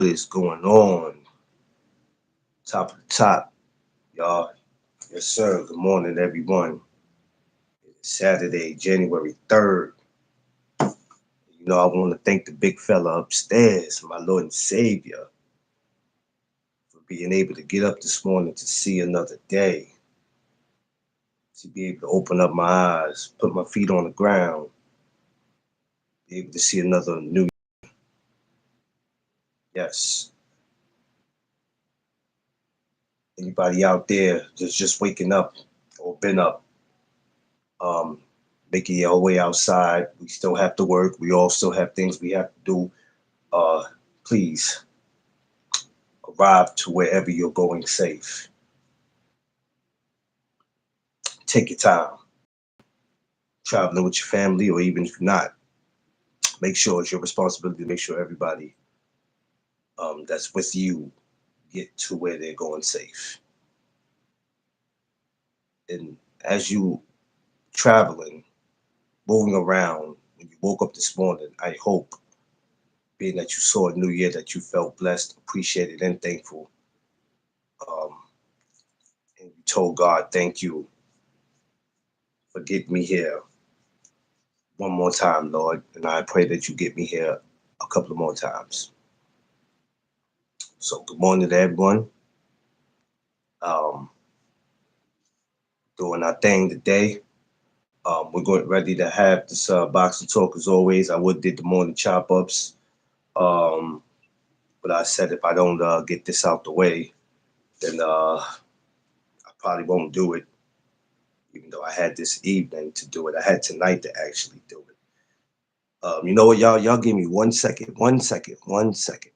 What is going on? Top of the top, y'all. Yes, sir. Good morning, everyone. It's Saturday, January 3rd. I want to thank the big fella upstairs, my Lord and Savior, for being able to get up this morning to see another day, to be able to open up my eyes, put my feet on the ground, be able to see another new. Yes. Anybody out there just waking up or been up, um, making your way outside. We still have to work. We all still have things we have to do. Uh, Please arrive to wherever you're going safe. Take your time. Traveling with your family, or even if you're not, make sure it's your responsibility to make sure everybody that's with you get to where they're going safe. And as you traveling, moving around, when you woke up this morning, I hope, being that you saw a new year, that you felt blessed, appreciated, and thankful. Um, and you told God, thank you for getting me here one more time, Lord. And I pray that you get me here a couple of more times. So good morning to everyone. Um, Doing our thing today. We're going ready to have this boxing talk as always. I would did the morning chop ups, um, but I said if I don't get this out the way, then I probably won't do it. Even though I had this evening to do it, I had tonight to actually do it. You know what, y'all? Y'all give me 1 second, 1 second, 1 second.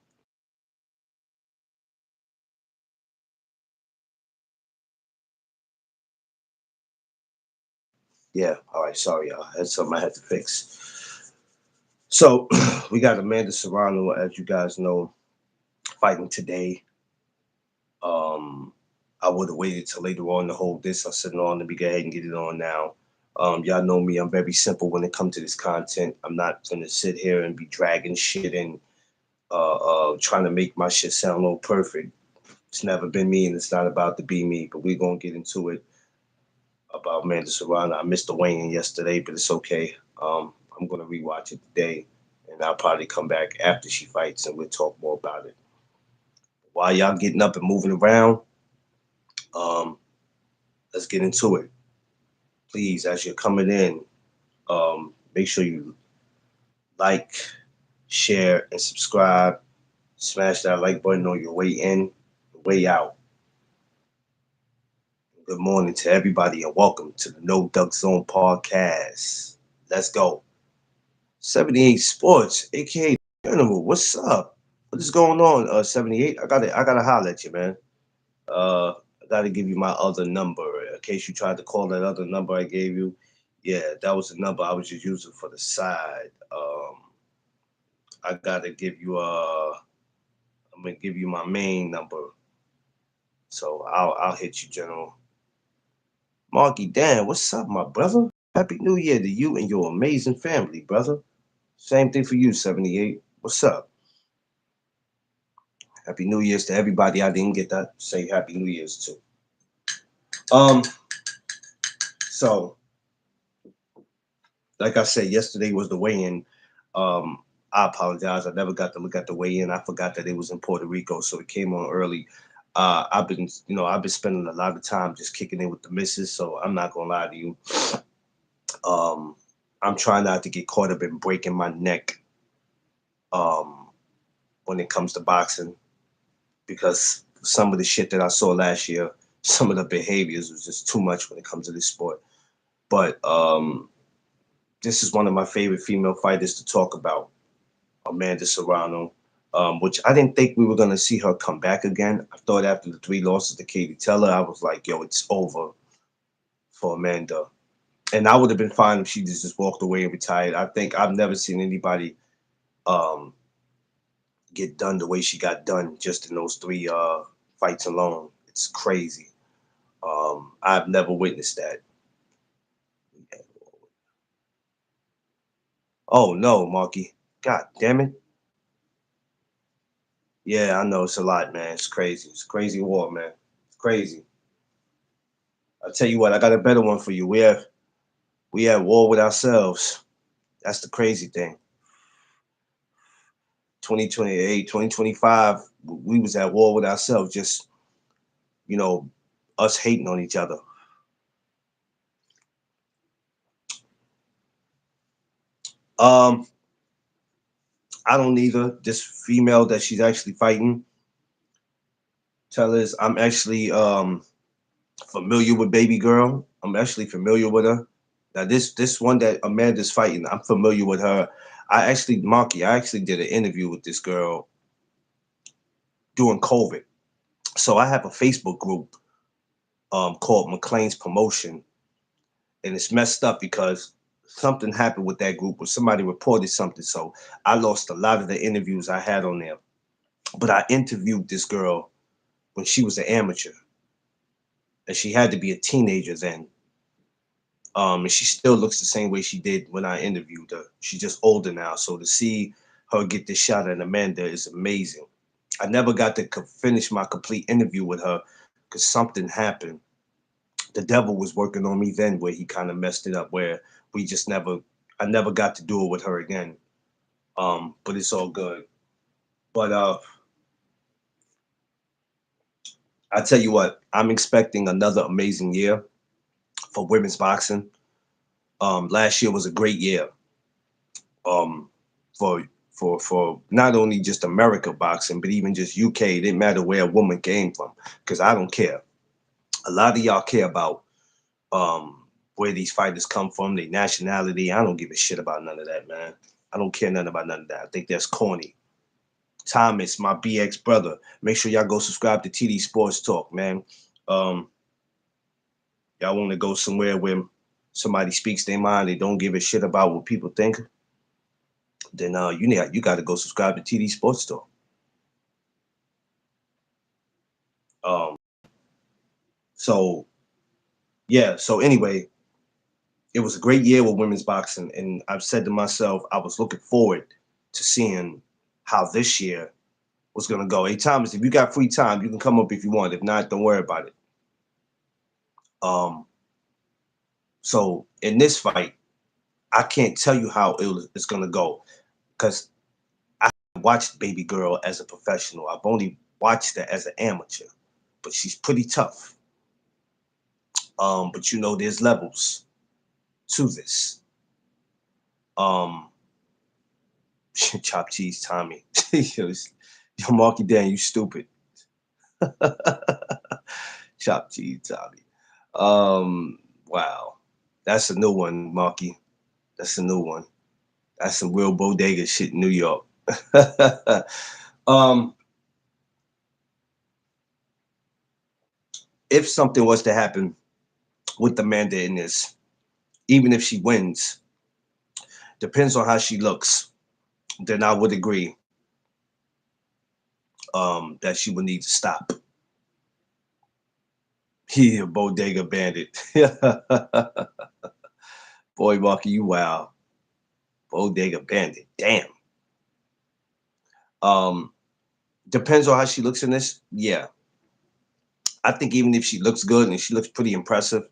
Yeah, all right. Sorry, y'all. That's something I had to fix. So we got Amanda Serrano, as you guys know, fighting today. Um, I would have waited till later on to hold this. I said, no, let me go ahead and get it on now. Y'all know me. I'm very simple when it comes to this content. I'm not going to sit here and be dragging shit and trying to make my shit sound all perfect. It's never been me, and it's not about to be me. But we're going to get into it about Amanda Serrano. I missed the weighing yesterday, but it's okay. I'm going to rewatch it today, and I'll probably come back after she fights, and we'll talk more about it. While y'all getting up and moving around, um, let's get into it. Please, as you're coming in, make sure you like, share, and subscribe. Smash that like button on your way in, way out. Good morning to everybody, and welcome to the No Duck Zone podcast. Let's go. 78 Sports, aka General. What's up? What is going on? 78. I gotta holler at you, man. I gotta give you my other number in case you tried to call that other number I gave you. Yeah, that was the number I was just using for the side. I gotta give you I'm gonna give you my main number. So I'll hit you, General. Marky Dan, what's up, my brother? Happy New Year to you and your amazing family, brother. Same thing for you, 78. What's up? Happy New Year's to everybody. I didn't get that. Say Happy New Year's too. Um, so like I said, yesterday was the weigh-in. Um, I apologize. I never got to look at the weigh-in. I forgot that it was in Puerto Rico, so it came on early. I've been spending a lot of time just kicking in with the missus, so I'm not gonna lie to you. Um, I'm trying not to get caught up in breaking my neck um, when it comes to boxing because some of the shit that I saw last year, some of the behaviors was just too much when it comes to this sport. But this is one of my favorite female fighters to talk about, Amanda Serrano, which I didn't think we were going to see her come back again. I thought after the three losses to Katie Taylor, I was like, yo, it's over for Amanda. And I would have been fine if she just walked away and retired. I think I've never seen anybody um, get done the way she got done just in those three fights alone. It's crazy. I've never witnessed that. Oh no, Marky. God damn it. Yeah, I know it's a lot, man. It's crazy. It's a crazy war, man. It's crazy. I tell you what, I got a better one for you. We at war with ourselves. That's the crazy thing. 2028, 2025, we was at war with ourselves. Just you know, us hating on each other. Um, I don't either. This female that she's actually fighting, tell us I'm actually familiar with baby girl. I'm actually familiar with her. Now this one that Amanda's fighting, I'm familiar with her. Marky, I actually did an interview with this girl during COVID. So I have a Facebook group called McLean's Promotion, and it's messed up because something happened with that group where somebody reported something. So I lost a lot of the interviews I had on there. But I interviewed this girl when she was an amateur, and she had to be a teenager then. And she still looks the same way she did when I interviewed her. She's just older now, so to see her get this shot at Amanda is amazing. I never got to finish my complete interview with her because something happened. The devil was working on me then, where he kind of messed it up. Where we just never, I never got to do it with her again. But it's all good. But I tell you what, I'm expecting another amazing year for women's boxing. Last year was a great year. Um, for for not only just America boxing, but even just UK. It didn't matter where a woman came from, because I don't care. A lot of y'all care about where these fighters come from, their nationality. I don't give a shit about none of that, man. I don't care nothing about none of that. I think that's corny. Thomas, my BX brother. Make sure y'all go subscribe to TD Sports Talk, man. Um, y'all want to go somewhere where somebody speaks their mind, they don't give a shit about what people think, then you got to go subscribe to TD Sports Talk. Um, so yeah. So anyway, it was a great year with women's boxing, and I've said to myself, I was looking forward to seeing how this year was gonna go. Hey Thomas, if you got free time, you can come up if you want. If not, don't worry about it. Um, so in this fight, I can't tell you how it's gonna go because I watched Baby Girl as a professional. I've only watched her as an amateur, but she's pretty tough. But there's levels to this. Um, Chop cheese, Tommy. Yo, Marky Dan, you stupid. Chop cheese, Tommy. Wow, that's a new one, Marky. That's a new one. That's some real bodega shit in New York. um, if something was to happen with Amanda in this, even if she wins, depends on how she looks. Then I would agree that she would need to stop. He a bodega bandit. Boy, Marky, you wow. Bodega bandit. Damn. Um, depends on how she looks in this. Yeah. I think even if she looks good and she looks pretty impressive,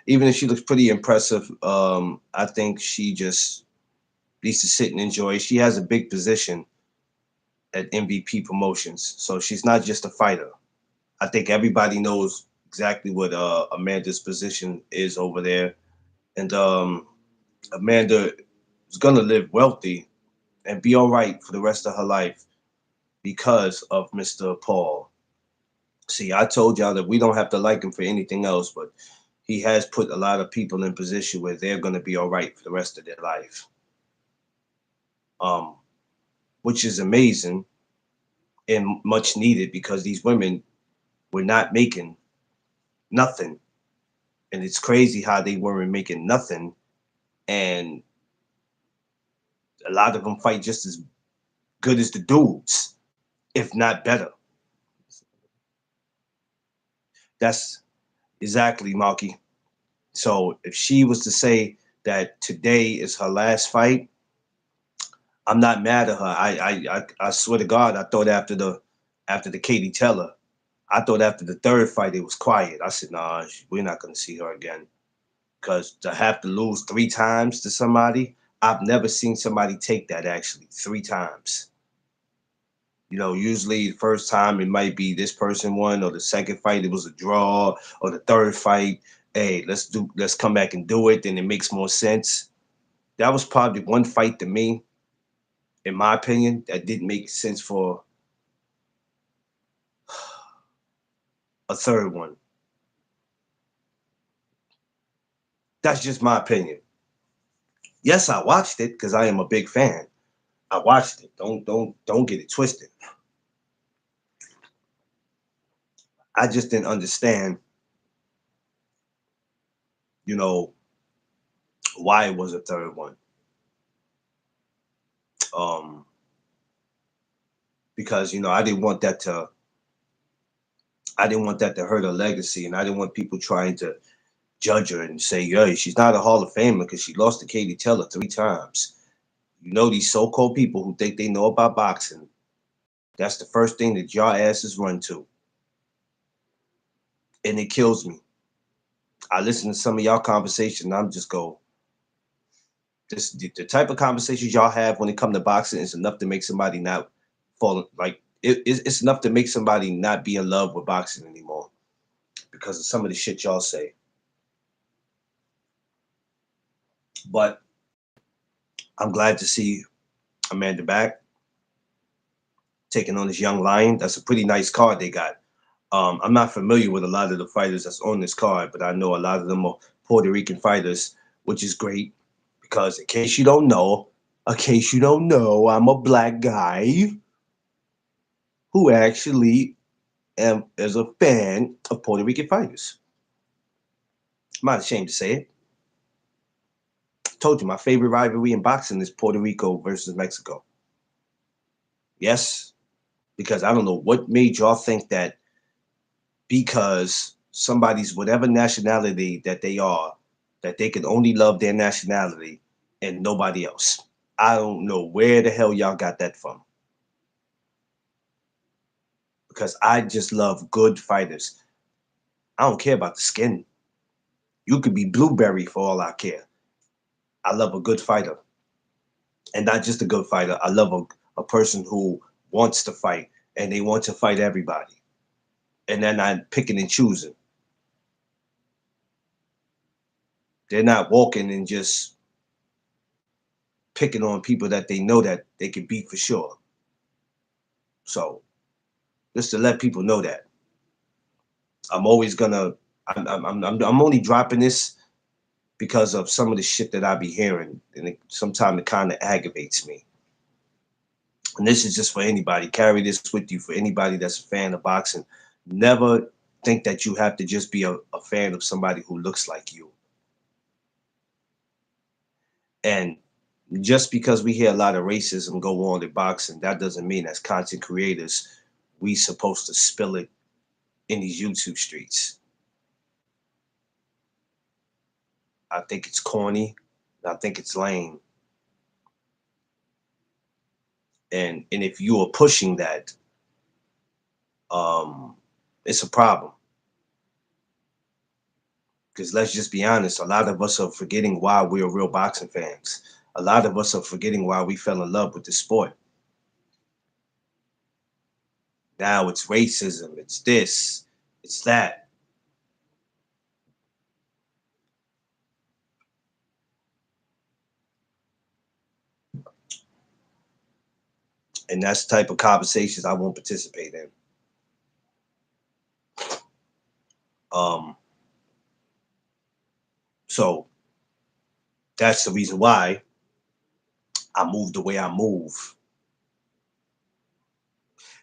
even if she looks pretty impressive, I think she just needs to sit and enjoy. She has a big position at MVP Promotions, so she's not just a fighter. I think everybody knows exactly what Amanda's position is over there, and Amanda is gonna live wealthy and be all right for the rest of her life because of Mr. Paul. See, I told y'all that we don't have to like him for anything else, but he has put a lot of people in position where they're going to be all right for the rest of their life, um, which is amazing and much needed because these women were not making nothing. And it's crazy how they weren't making nothing. And a lot of them fight just as good as the dudes, if not better. That's exactly, Marky. So if she was to say that today is her last fight, I'm not mad at her. I swear to God, I thought after the Katie Teller, I thought after the third fight it was quiet. I said, nah, we're not gonna see her again. Because to have to lose three times to somebody, I've never seen somebody take that actually three times. Usually the first time it might be this person won, or the second fight it was a draw, or the third fight, hey, let's come back and do it, then it makes more sense. That was probably one fight to me, in my opinion, that didn't make sense for a third one. That's just my opinion. Yes, I watched it because I am a big fan. I watched it. Don't get it twisted. I just didn't understand, you know, why it was a third one. Um, because I didn't want that to hurt her legacy, and I didn't want people trying to judge her and say, "Yo, she's not a Hall of Famer because she lost to Katie Taylor three times." These so-called people who think they know about boxing. That's the first thing that your asses run to, and it kills me. I listen to some of y'all conversations, and I'm just go, this the type of conversations y'all have when it come to boxing is enough to make somebody not fall like it's enough to make somebody not be in love with boxing anymore because of some of the shit y'all say. But I'm glad to see Amanda back taking on this young lion. That's a pretty nice card they got. I'm not familiar with a lot of the fighters that's on this card, but I know a lot of them are Puerto Rican fighters, which is great because in case you don't know, I'm a black guy who actually is a fan of Puerto Rican fighters. I'm not ashamed to say it. I told you my favorite rivalry in boxing is Puerto Rico versus Mexico. Yes, because I don't know what made y'all think that because somebody's whatever nationality that they are, that they can only love their nationality and nobody else. I don't know where the hell y'all got that from. Because I just love good fighters. I don't care about the skin. You could be blueberry for all I care. I love a good fighter. And not just a good fighter. I love a person who wants to fight and they want to fight everybody. And they're not picking and choosing. They're not walking and just picking on people that they know that they can beat for sure. So just to let people know that I'm always gonna, I'm only dropping this because of some of the shit that I be hearing, and sometimes it kind of aggravates me. And this is just for anybody. Carry this with you for anybody that's a fan of boxing. Never think that you have to just be a fan of somebody who looks like you. And just because we hear a lot of racism go on in boxing, that doesn't mean as content creators we supposed to spill it in these YouTube streets. I think it's corny. I think it's lame. And if you are pushing that, um, it's a problem. Because let's just be honest, a lot of us are forgetting why we're real boxing fans. A lot of us are forgetting why we fell in love with the sport. Now it's racism, it's this, it's that. And that's the type of conversations I won't participate in. Um, so that's the reason why I move the way I move.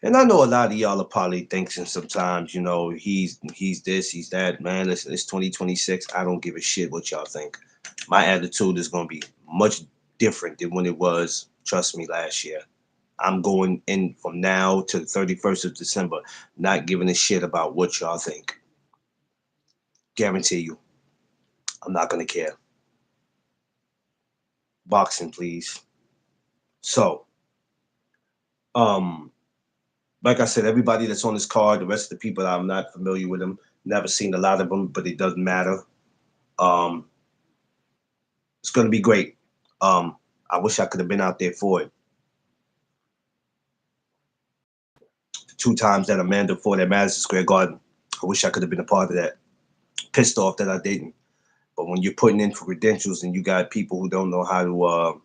And I know a lot of y'all are probably thinking sometimes, he's this, he's that. Man, listen, it's 2026. I don't give a shit what y'all think. My attitude is gonna be much different than when it was, trust me, last year. I'm going in from now to the 31st of December, not giving a shit about what y'all think. Guarantee you, I'm not gonna care. Boxing, please. So, um, like I said, everybody that's on this card, the rest of the people I'm not familiar with them, never seen a lot of them, but it doesn't matter. Um, it's gonna be great. I wish I could have been out there for it. The two times that Amanda fought at Madison Square Garden, I wish I could have been a part of that. Pissed off that I didn't. But when you're putting in for credentials and you got people who don't know how to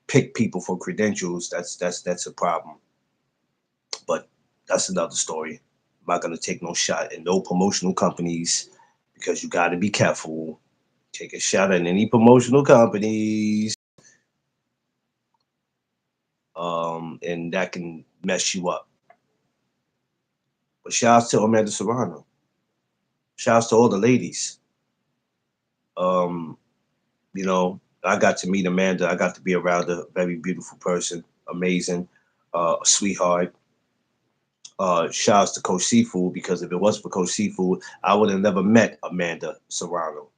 pick people for credentials, that's a problem. But that's another story. I'm not gonna take no shot at no promotional companies because you got to be careful. Take a shot at any promotional companies, and that can mess you up. But shouts to Amanda Serrano. Shouts to all the ladies. Um, I got to meet Amanda. I got to be around a very beautiful person, amazing, a sweetheart. Shouts to Coach Seafood because if it wasn't for Coach Seafood, I would have never met Amanda Serrano.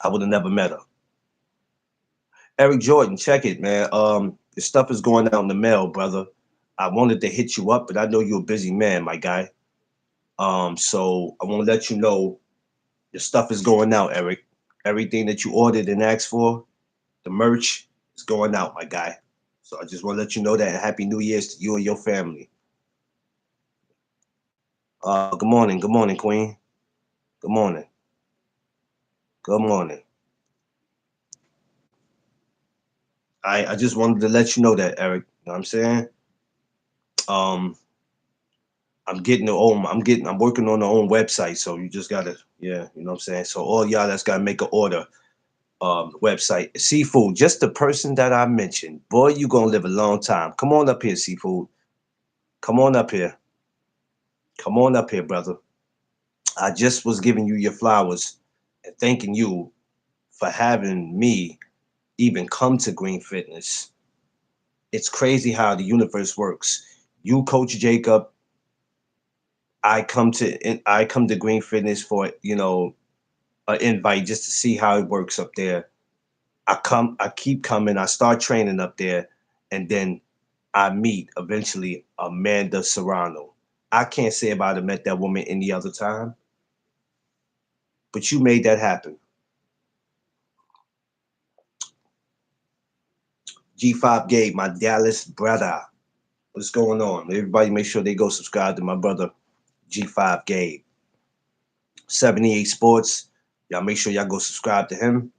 I would have never met her. Eric Jordan, check it, man. The stuff is going out in the mail, brother. I wanted to hit you up, but I know you're a busy man, my guy. So I want to let you know your stuff is going out, Eric. Everything that you ordered and asked for, the merch is going out, my guy. So I just want to let you know that. And Happy New Year's to you and your family. Good morning, Queen. Good morning, good morning. I just wanted to let you know that, Eric. You know what I'm saying? Um, I'm working on the own website, so you just gotta, yeah, you know what I'm saying. So all y'all that's gotta make an order, website Seafood, just the person that I mentioned. Boy, you gonna live a long time. Come on up here, Seafood. Come on up here. Come on up here, brother. I just was giving you your flowers and thanking you for having me even come to Green Fitness. It's crazy how the universe works. You, Coach Jacob, I come to Green Fitness for an invite just to see how it works up there. I keep coming, I start training up there, and then I meet eventually Amanda Serrano. I can't say if I'd have met that woman any other time, but you made that happen. G5 Gabe, my Dallas brother. What's going on? Everybody make sure they go subscribe to my brother G5 Gabe. 78 Sports. Y'all make sure y'all go subscribe to him.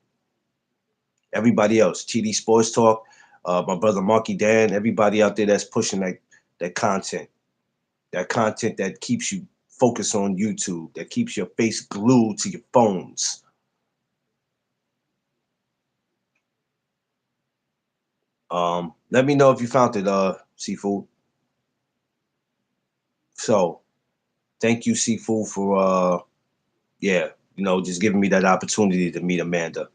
Everybody else, TD Sports Talk, my brother Marky Dan, everybody out there that's pushing that content. That content that keeps you focused on YouTube, that keeps your face glued to your phones. Let me know if you found it, Seafood. So thank you, Seafood, for yeah, just giving me that opportunity to meet Amanda.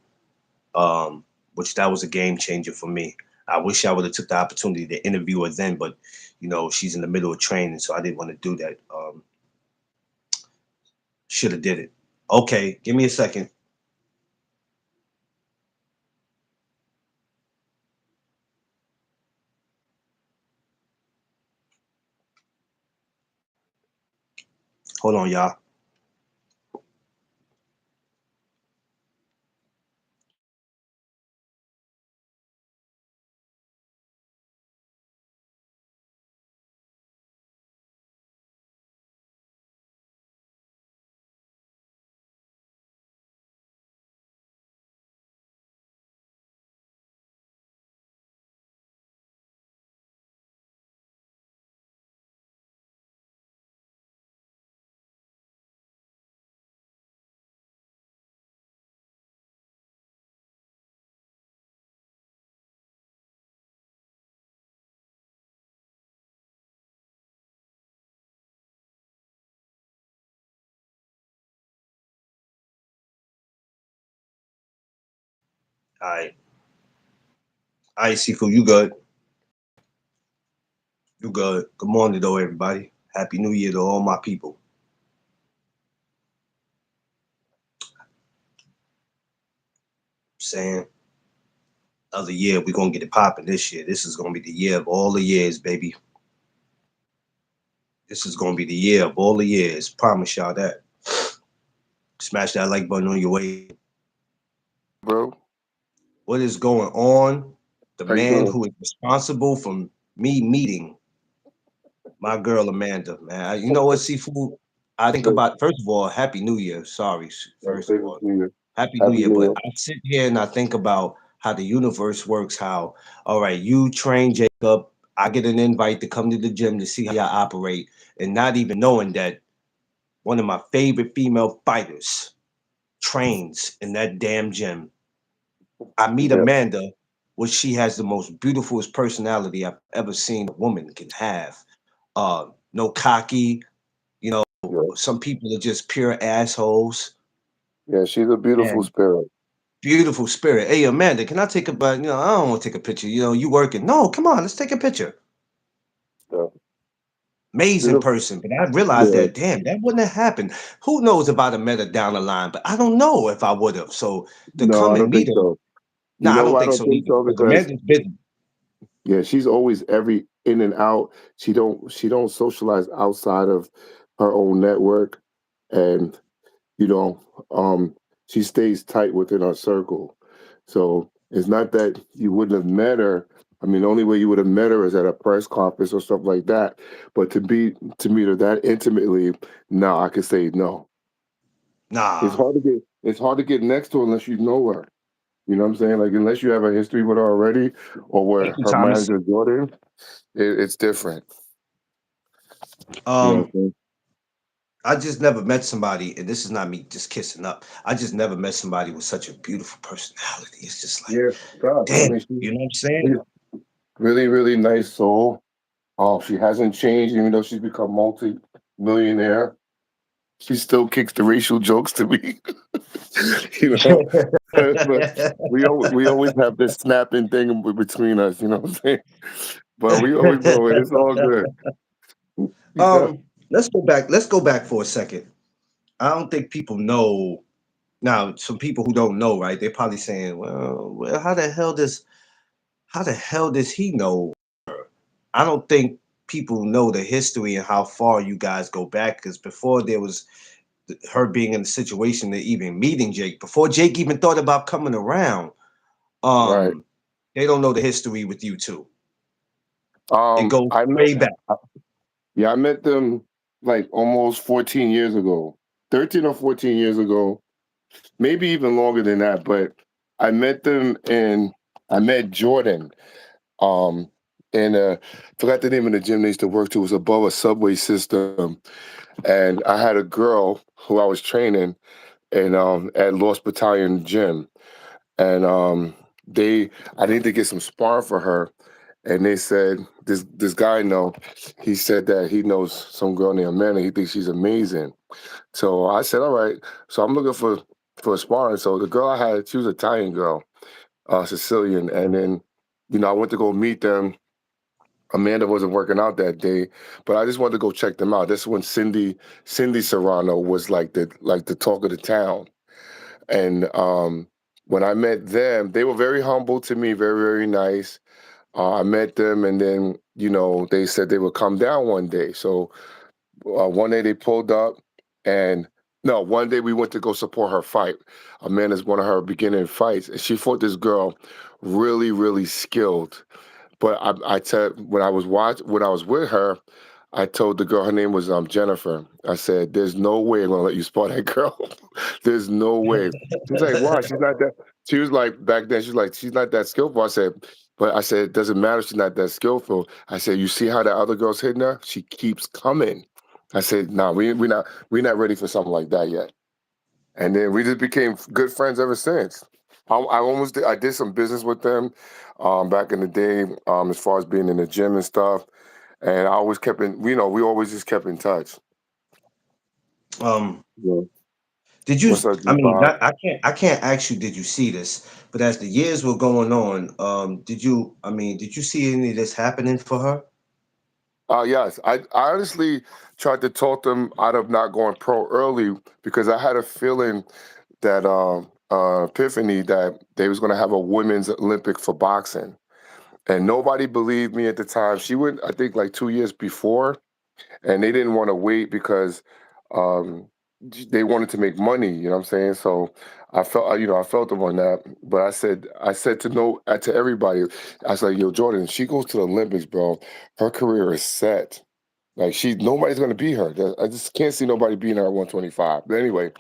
Which that was a game changer for me. I wish I would have took the opportunity to interview her then, but she's in the middle of training, so I didn't want to do that. Should have did it. Okay, give me a second. Hold on, y'all. All right, Seafood, you good? You good? Good morning, though, everybody. Happy New Year to all my people. Saying another year. We're gonna get it popping this year. This is gonna be the year of all the years, baby. This is gonna be the year of all the years. Promise y'all that. Smash that like button on your way in. Bro. What is going on? The How you man doing? who is responsible for me meeting my girl Amanda, man. You know what, Seafood? I think Good. about, first of all, Happy New Year. Sorry, Happy first of all, New Year. Happy New Happy Year. New But Year. I sit here and I think about how the universe works. How, all right, you train Jacob. I get an invite to come to the gym to see how I operate, and not even knowing that one of my favorite female fighters trains in that damn gym. I meet Yeah, Amanda, which she has the most beautifulest personality I've ever seen a woman can have. No cocky, you know, yeah. some people are just pure assholes. Yeah, she's a beautiful And spirit. beautiful spirit. Hey Amanda, can I take a but I don't want to take a picture. You working. No, come on, let's take a picture. Yeah. She's Amazing a person. But I realized yeah. that damn, that wouldn't have happened. Who knows if I'd have met her down the line, but I don't know if I would have. So to No, come I and don't meet think her, so. You nah, I know don't why I think don't so think either. so? Because Because Amanda's busy. yeah, she's always every in and out. She don't socialize outside of her own network, and you know, um, she stays tight within her circle. So it's not that you wouldn't have met her. I mean, the only way you would have met her is at a press conference or stuff like that. But to meet her that intimately, no, I could say no. Nah. It's hard to get next to her unless you know her. You know what I'm saying? Like unless you have a history with her already, or where Thank you, her Thomas. manager Jordan, it's different. You know what Um, I'm saying? I just never met somebody, and this is not me just kissing up. I just never met somebody with such a beautiful personality. It's just like, Yeah, God. I damn, mean, you know what I'm saying? she's really, really nice soul. She hasn't changed, even though she's become multi-millionaire. She still kicks the racial jokes to me, you know. But we always have this snapping thing between us, you know what I'm saying? But we always know it. It's all good. Yeah, um, let's go back. Let's go back for a second. I don't think people know now. Some people who don't know, right? They're probably saying, "Well, how the hell does he know?" I don't think people know the history and how far you guys go back. Because before there was her being in the situation to even meeting Jake, before Jake even thought about coming around, right. um, they don't know the history with you two. It goes I met way back. yeah, I met them like almost 14 years ago. 13 or 14 years ago, maybe even longer than that, but I met them and I met Jordan. Um and forgot the name of the gym they used to work to. It was above a subway system. And I had a girl who I was training and at Lost Battalion Gym. And they I needed to get some sparring for her. And they said this guy know, he said that he knows some girl named Amanda. He thinks she's amazing. So I said, all right. So I'm looking for a sparring. So the girl I had, she was an Italian girl, Sicilian. And then, I went to go meet them. Amanda wasn't working out that day, but I just wanted to go check them out. This is when Cindy Serrano was like the talk of the town. And when I met them, they were very humble to me, very, very nice. I met them, and then they said they would come down one day. So one day they pulled up, and no, one day we went to go support her fight. Amanda's one of her beginning fights, and she fought this girl, really, really skilled. But I tell when I was with her, I told the girl her name was Jennifer. I said, "There's no way I'm gonna let you spot that girl. There's no way." She's like, "Why? She's not that." She was like back then. She's like, "She's not that skillful." I said, "It doesn't matter. She's not that skillful." I said, "You see how the other girl's hitting her? She keeps coming." I said, "Nah, we're not ready for something like that yet." And then we just became good friends ever since. I did some business with them back in the day, as far as being in the gym and stuff. And I always kept in, we always just kept in touch. Um, Yeah. did you? What's up, I mean, G5? I can't ask you. Did you see this? But as the years were going on, did you? I mean, did you see any of this happening for her? Yes, I honestly tried to talk them out of not going pro early because I had a feeling that epiphany that they was going to have a women's Olympic for boxing, and nobody believed me at the time. She went, I think, like 2 years before, and they didn't want to wait because um, they wanted to make money. You know what I'm saying? So I felt, I felt them on that. But I said to no, to everybody, I was like, yo, Jordan, she goes to the Olympics, bro. Her career is set. Like nobody's gonna beat her. I just can't see nobody beating her at 125. But anyway,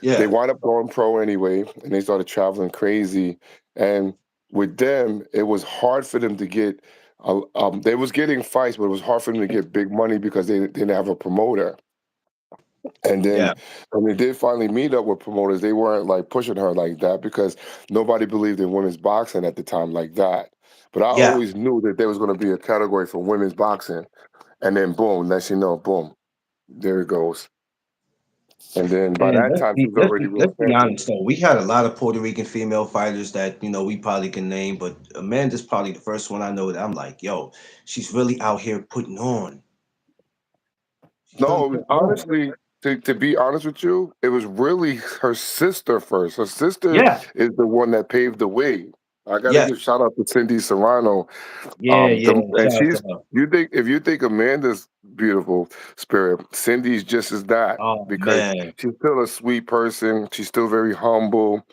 they Yeah, wound up going pro anyway, and they started traveling crazy. And with them, it was hard for them to get. They was getting fights, but it was hard for them to get big money because they didn't have a promoter. And then yeah, when they did finally meet up with promoters, they weren't like pushing her like that because nobody believed in women's boxing at the time like that. But I yeah. always knew that there was going to be a category for women's boxing, and then boom, next you know, boom, there it goes. And then by And that time, she was let's already be real let's be champion. honest though. We had a lot of Puerto Rican female fighters that we probably can name, but Amanda's probably the first one I know that I'm like, yo, she's really out here putting on. She's really No, it was putting on. honestly, to be honest with you, it was really her sister first. Her sister Yeah, is the one that paved the way. I got to yes, give shout out to Cindy Serrano. yeah, yeah. And Shout out to she's her. you think if you think Amanda's beautiful spirit, Cindy's just as that Oh because man, she's still a sweet person. She's still very humble.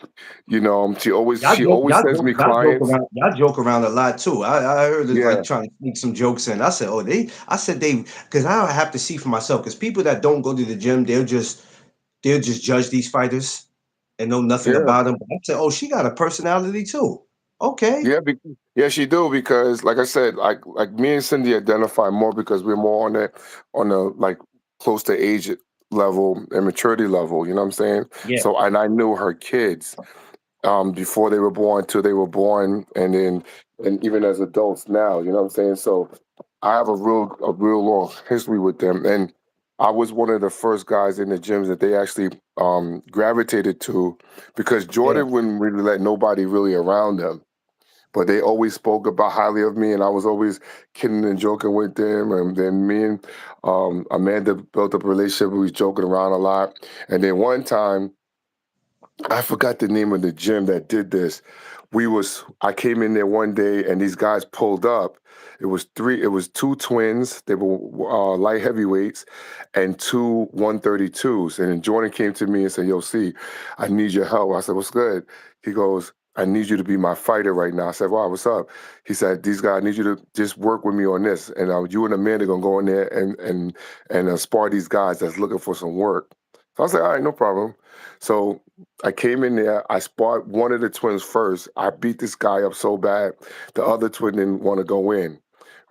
y'all She joke, always y'all sends joke, me y'all joke clients. around, y'all joke around a lot too. I heard it like Yeah, trying to sneak some jokes in. I said, oh, I said they, because I have to see for myself. Because people that don't go to the gym, they'll just judge these fighters and know nothing yeah. about them. But I said, oh, she got a personality too. Okay, Yeah, yeah, she do because, like I said, like me and Cindy identify more because we're more on the like close to age level and maturity level. You know what I'm saying? yeah, So, and I knew her kids before they were born, till they were born, and even as adults now. You know what I'm saying? So, I have a real long history with them, and I was one of the first guys in the gyms that they actually gravitated to because yeah. Jordan wouldn't really let nobody really around them, but they always spoke about highly of me, and I was always kidding and joking with them. And then me and Amanda built up a relationship. We was joking around a lot. And then one time, I forgot the name of the gym that did this. I came in there one day and these guys pulled up. It was two twins. They were light heavyweights and two 132s. And then Jordan came to me and said, yo, see, I need your help. I said, what's good? He goes, I need you to be my fighter right now. I said, wow, what's up? He said, these guys, I need you to just work with me on this. And you and Amanda going to go in there and spar these guys that's looking for some work. So I was like, all right, no problem. So I came in there. I sparred one of the twins first. I beat this guy up so bad, the other twin didn't want to go in.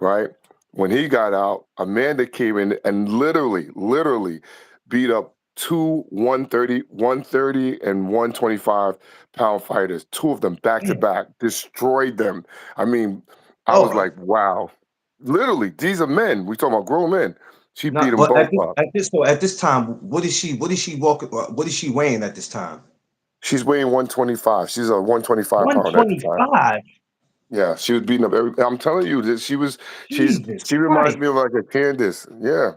Right when he got out, Amanda came in and literally beat up two 130 and 125 pound fighters. Two of them back to Damn. back, destroyed them. I mean, I was Oh, like, wow. Literally, these are men. We talking about grown men. She beat not. them But both up. at this time, what is she walking? What is she weighing at this time? She's weighing 125. She's a 125 One pounder at the twenty time. five. Yeah, she was beating up every. I'm telling you that Jesus she reminds me Christ. of like a Candace. Yeah,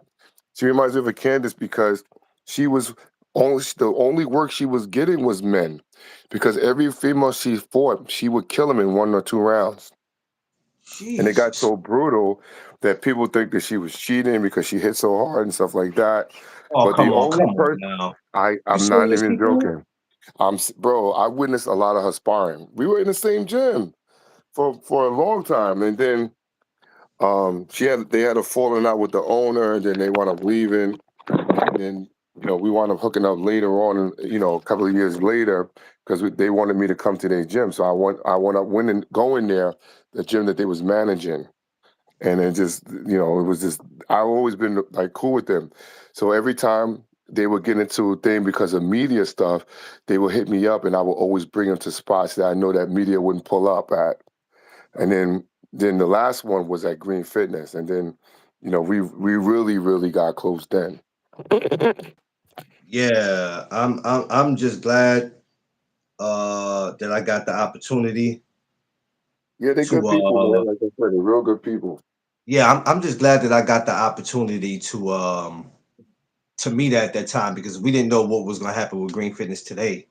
she reminds me of a Candace because she was the only work she was getting was men, because every female she fought, she would kill them in 1 or 2 rounds, and it got Jesus. so brutal that people think that she was cheating because she hit so hard and stuff like that. Oh, But the come only on person now. You I'm not seriously, even dude? joking. Bro, I witnessed a lot of her sparring. We were in the same gym for a long time, and then they had a falling out with the owner, and then they wound up leaving, and then we wound up hooking up later on, a couple of years later, because they wanted me to come to their gym, so I went up winning going there, the gym that they was managing, and it just it was just I've always been like cool with them, so every time they would get into a thing because of media stuff, they would hit me up, and I would always bring them to spots that I know that media wouldn't pull up at. And then the last one was at Green Fitness, and then we really got close then. Yeah, I'm just glad that I got the opportunity Yeah, they're to good people, man. Like I said, they're real good people. yeah, I'm just glad that I got the opportunity to meet at that time because we didn't know what was gonna happen with Green Fitness today.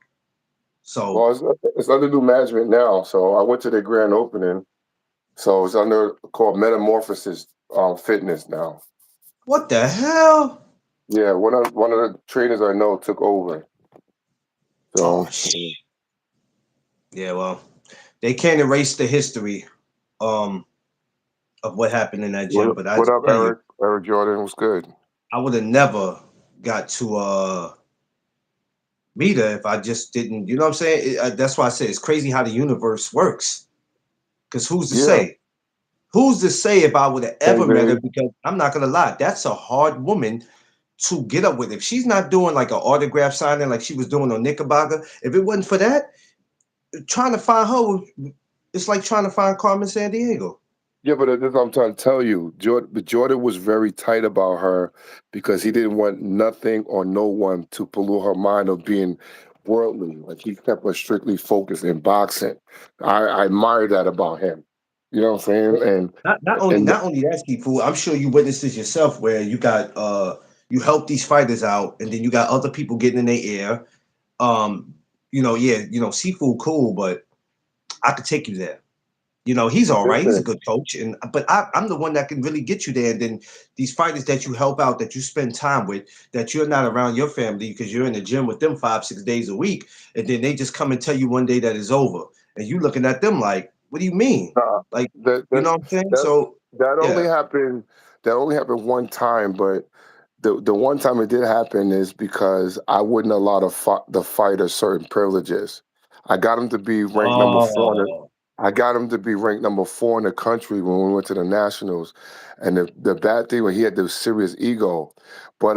So Well, it's under new management now. So I went to the grand opening. So it's under called Metamorphosis Fitness now. what the hell? Yeah, one of the trainers I know took over. Oh So shit. Yeah, well, they can't erase the history um of what happened in that gym, but I what up, tell you, Eric? Eric Jordan was good. I would have never got to meet her if I just didn't. You know what I'm saying? That's why I say it's crazy how the universe works. Because who's to Yeah, say? Who's to say if I would have hey, ever met her? babe. Because I'm not gonna lie, that's a hard woman to get up with. If she's not doing like an autograph signing like she was doing on Knickerbocker, if it wasn't for that, trying to find her, it's like trying to find Carmen San Diego. Yeah, but this is what I'm trying to tell you. Jordan was very tight about her because he didn't want nothing or no one to pollute her mind of being worldly. Like he kept her strictly focused in boxing. I admire that about him. You know what I'm saying? And Not only that, Food, I'm sure you witnessed this yourself where you got you help these fighters out and then you got other people getting in their ear. Um, yeah, seafood cool, but I could take you there. He's all right. He's a listen, good coach, I'm the one that can really get you there. And then these fighters that you help out, that you spend time with, that you're not around your family because you're in the gym with them 5, 6 days a week, and then they just come and tell you one day that it's over, and you looking at them like, what do you mean? uh, Like, that you that know what I'm saying? that So that yeah. only happened. That only happened one time, but the one time it did happen is because I wouldn't allow the fighter certain privileges. I got him to be ranked number four in the, Oh I got him to be ranked number four in the country when we went to the nationals, and the bad thing was he had this serious ego. But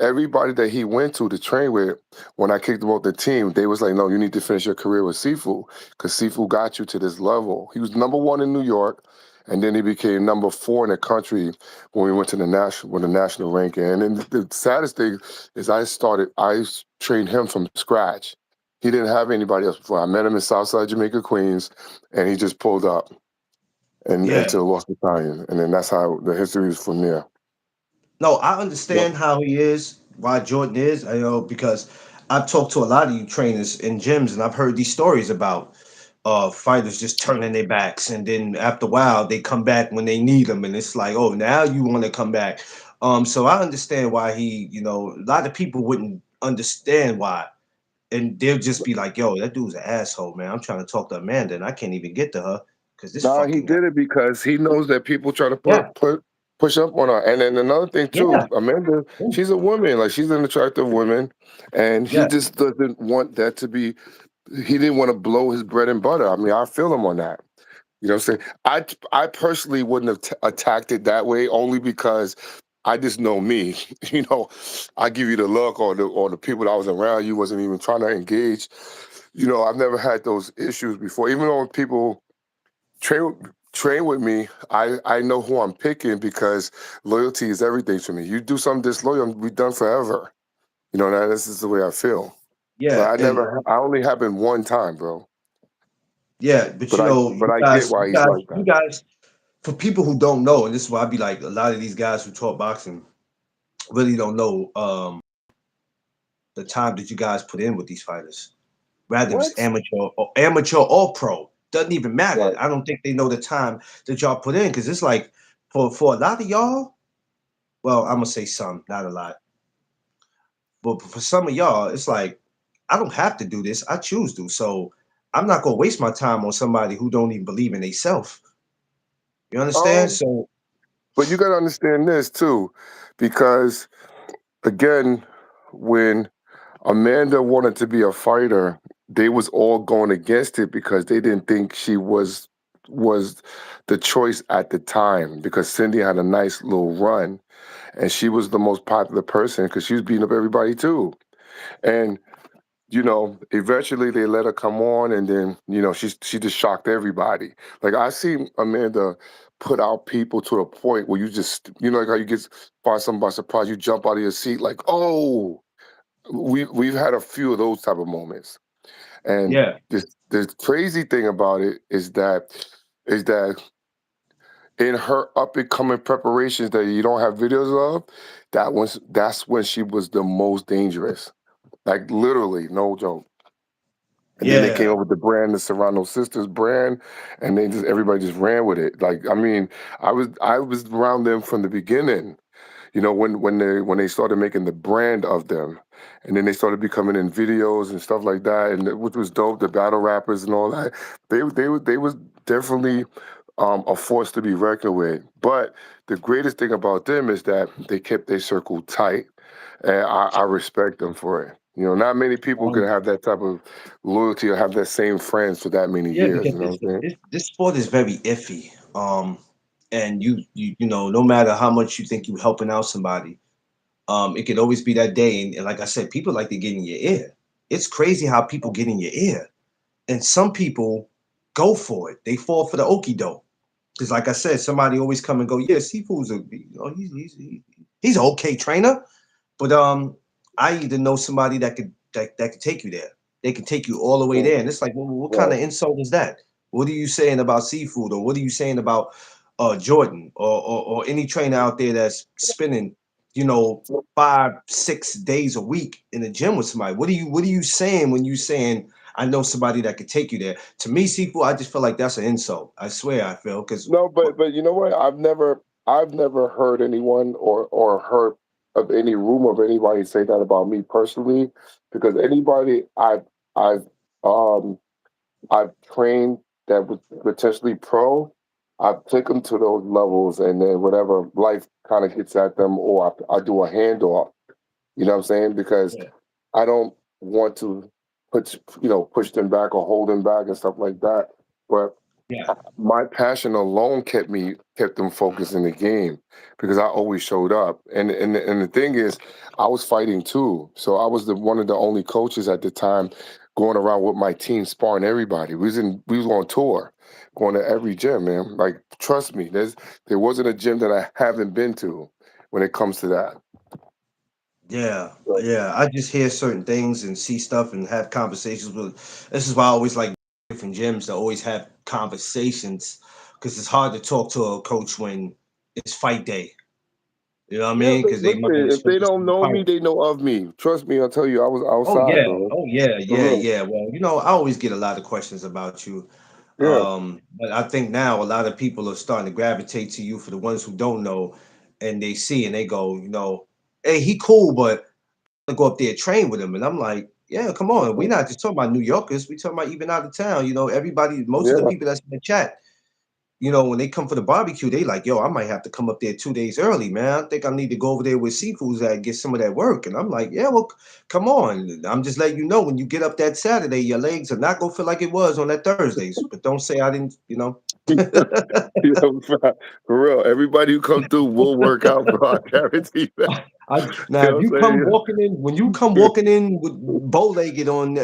everybody that he went to train with, when I kicked him off the team, they was like, "No, you need to finish your career with Sifu, because Sifu got you to this level." He was number one in New York, and then he became number four in the country when we went to the national ranking. And then the saddest thing is trained him from scratch. He didn't have anybody else before. I met him in Southside Jamaica, Queens, and he just pulled up and yeah. to the Lost Battalion. And then that's how the history is from there. No, I Yep. understand how he is, why Jordan is. I know because I've talked to a lot of you trainers in gyms, and I've heard these stories about fighters just turning their backs, and then after a while they come back when they need them, and it's like, oh, now you want to come back. So I understand why a lot of people wouldn't understand why, and they'll just be like, yo, that dude's an asshole, man. I'm trying to talk to Amanda, and I can't even get to her because this Nah, he fucking guy. did it because he knows that people try to Yeah, push up on her. And then another thing yeah, too, Amanda, she's a woman, like she's an attractive woman, and he yeah, just doesn't want that to be. He didn't want to blow his bread and butter. I mean, I feel him on that. You know what I'm saying? I personally wouldn't have attacked it that way only because I just know me. You know, I give you the look or the people that I was around. You wasn't even trying to engage. You know, I've never had those issues before. Even though people train with me, I know who I'm picking because loyalty is everything to me. You do something disloyal, we done forever. You know, that this is the way I feel. So yeah, and I only happened one time, bro. yeah, but But I get why he's like you that. guys, for people who don't know, and this is why I'd be like, a lot of these guys who talk boxing really don't know the time that you guys put in with these fighters. Rather it was What? amateur or pro, doesn't even matter. Right. I don't think they know the time that y'all put in because it's like for a lot of y'all, well, I'm gonna say some, not a lot, but for some of y'all, it's like I don't have to do this. I choose to, so I'm not gonna waste my time on somebody who don't even believe in themselves. You understand? Um, So but you got to understand this too, because again, when Amanda wanted to be a fighter, they was all going against it because they didn't think she was the choice at the time because Cindy had a nice little run and she was the most popular person because she was beating up everybody too. And eventually they let her come on, and then she just shocked everybody. Like I see Amanda put out people to the point where you just like how you get find something by surprise, you jump out of your seat like, oh, we've had a few of those type of moments. And yeah, the crazy thing about it is that in her up and coming preparations that you don't have videos of, that's when she was the most dangerous. Like literally, no joke. And then they came Yeah. up with the brand, the Serrano Sisters brand, and they just everybody just ran with it. Like, I mean, I was around them from the beginning. You know, when they started making the brand of them, and then they started becoming in videos and stuff like that, and which was dope. The battle rappers and all that, they was definitely a force to be reckoned with. But the greatest thing about them is that they kept their circle tight, and I respect them for it. You know, not many people can Um, have that type of loyalty or have that same friends for that many yeah, years. because You know what I'm saying? this sport is very iffy. And you know, no matter how much you think you're helping out somebody, it could always be that day. And like I said, people like to get in your ear. It's crazy how people get in your ear, and some people go for it. They fall for the okie doke. Because, like I said, somebody always come and go. Yeah, Seafood's a he's an okay trainer, but I either know somebody that could take you there. They can take you all the way Mm, there, and it's like, well, what kind right. of insult is that? What are you saying about Seafood, or what are you saying about Jordan, or any trainer out there that's spending, you know, 5 6 days a week in the gym with somebody? What are you saying when you saying I know somebody that could take you there? To me, Seafood, I just feel like that's an insult. I swear, I feel because No, but you know what? I've never heard anyone or heard of any rumor of anybody say that about me personally, because anybody I've um I've trained that was potentially pro, I've taken them to those levels, and then whatever life kind of gets at them, or I do a handoff. You know what I'm saying? Because yeah, I don't want to push them back or hold them back and stuff like that. But yeah, my passion alone kept them focused in the game because I always showed up. And the thing is, I was fighting too. So I was the one of the only coaches at the time going around with my team sparring everybody. We was on tour, going to every gym, man. Like, trust me, there wasn't a gym that I haven't been to when it comes to that. yeah, So, yeah. I just hear certain things and see stuff and have conversations with. This is why I always like different gyms to always have conversations because it's hard to talk to a coach when it's fight day. You know what I yeah, mean? Because they mind listen, is if they focused don't on the know fight. me, they know of me. Trust me, I'll tell you, I was Oh outside, yeah, bro. oh yeah, For yeah, real. yeah. Well, you know, I always get a lot of questions about you. Yeah. But I think now a lot of people are starting to gravitate to you for the ones who don't know, and they see and they go, you know, hey, he cool, but to go up there and train with him. And I'm like, yeah, come on. We're not just talking about New Yorkers. We talking about even out of town. You know, everybody, most of the Yeah. people that's in the chat, you know, when they come for the barbecue, they like, yo, I might have to come up there 2 days early, man. I think I need to go over there with Seafoods and get some of that work. And I'm like, yeah, well, come on. I'm just letting you know when you get up that Saturday, your legs are not gonna feel like it was on that Thursdays. But don't say I didn't, you know. Yeah, for real. Everybody who comes through will work out, bro. I guarantee that. Now, You if know you what come I'm walking in, when you come walking in with bow legged on,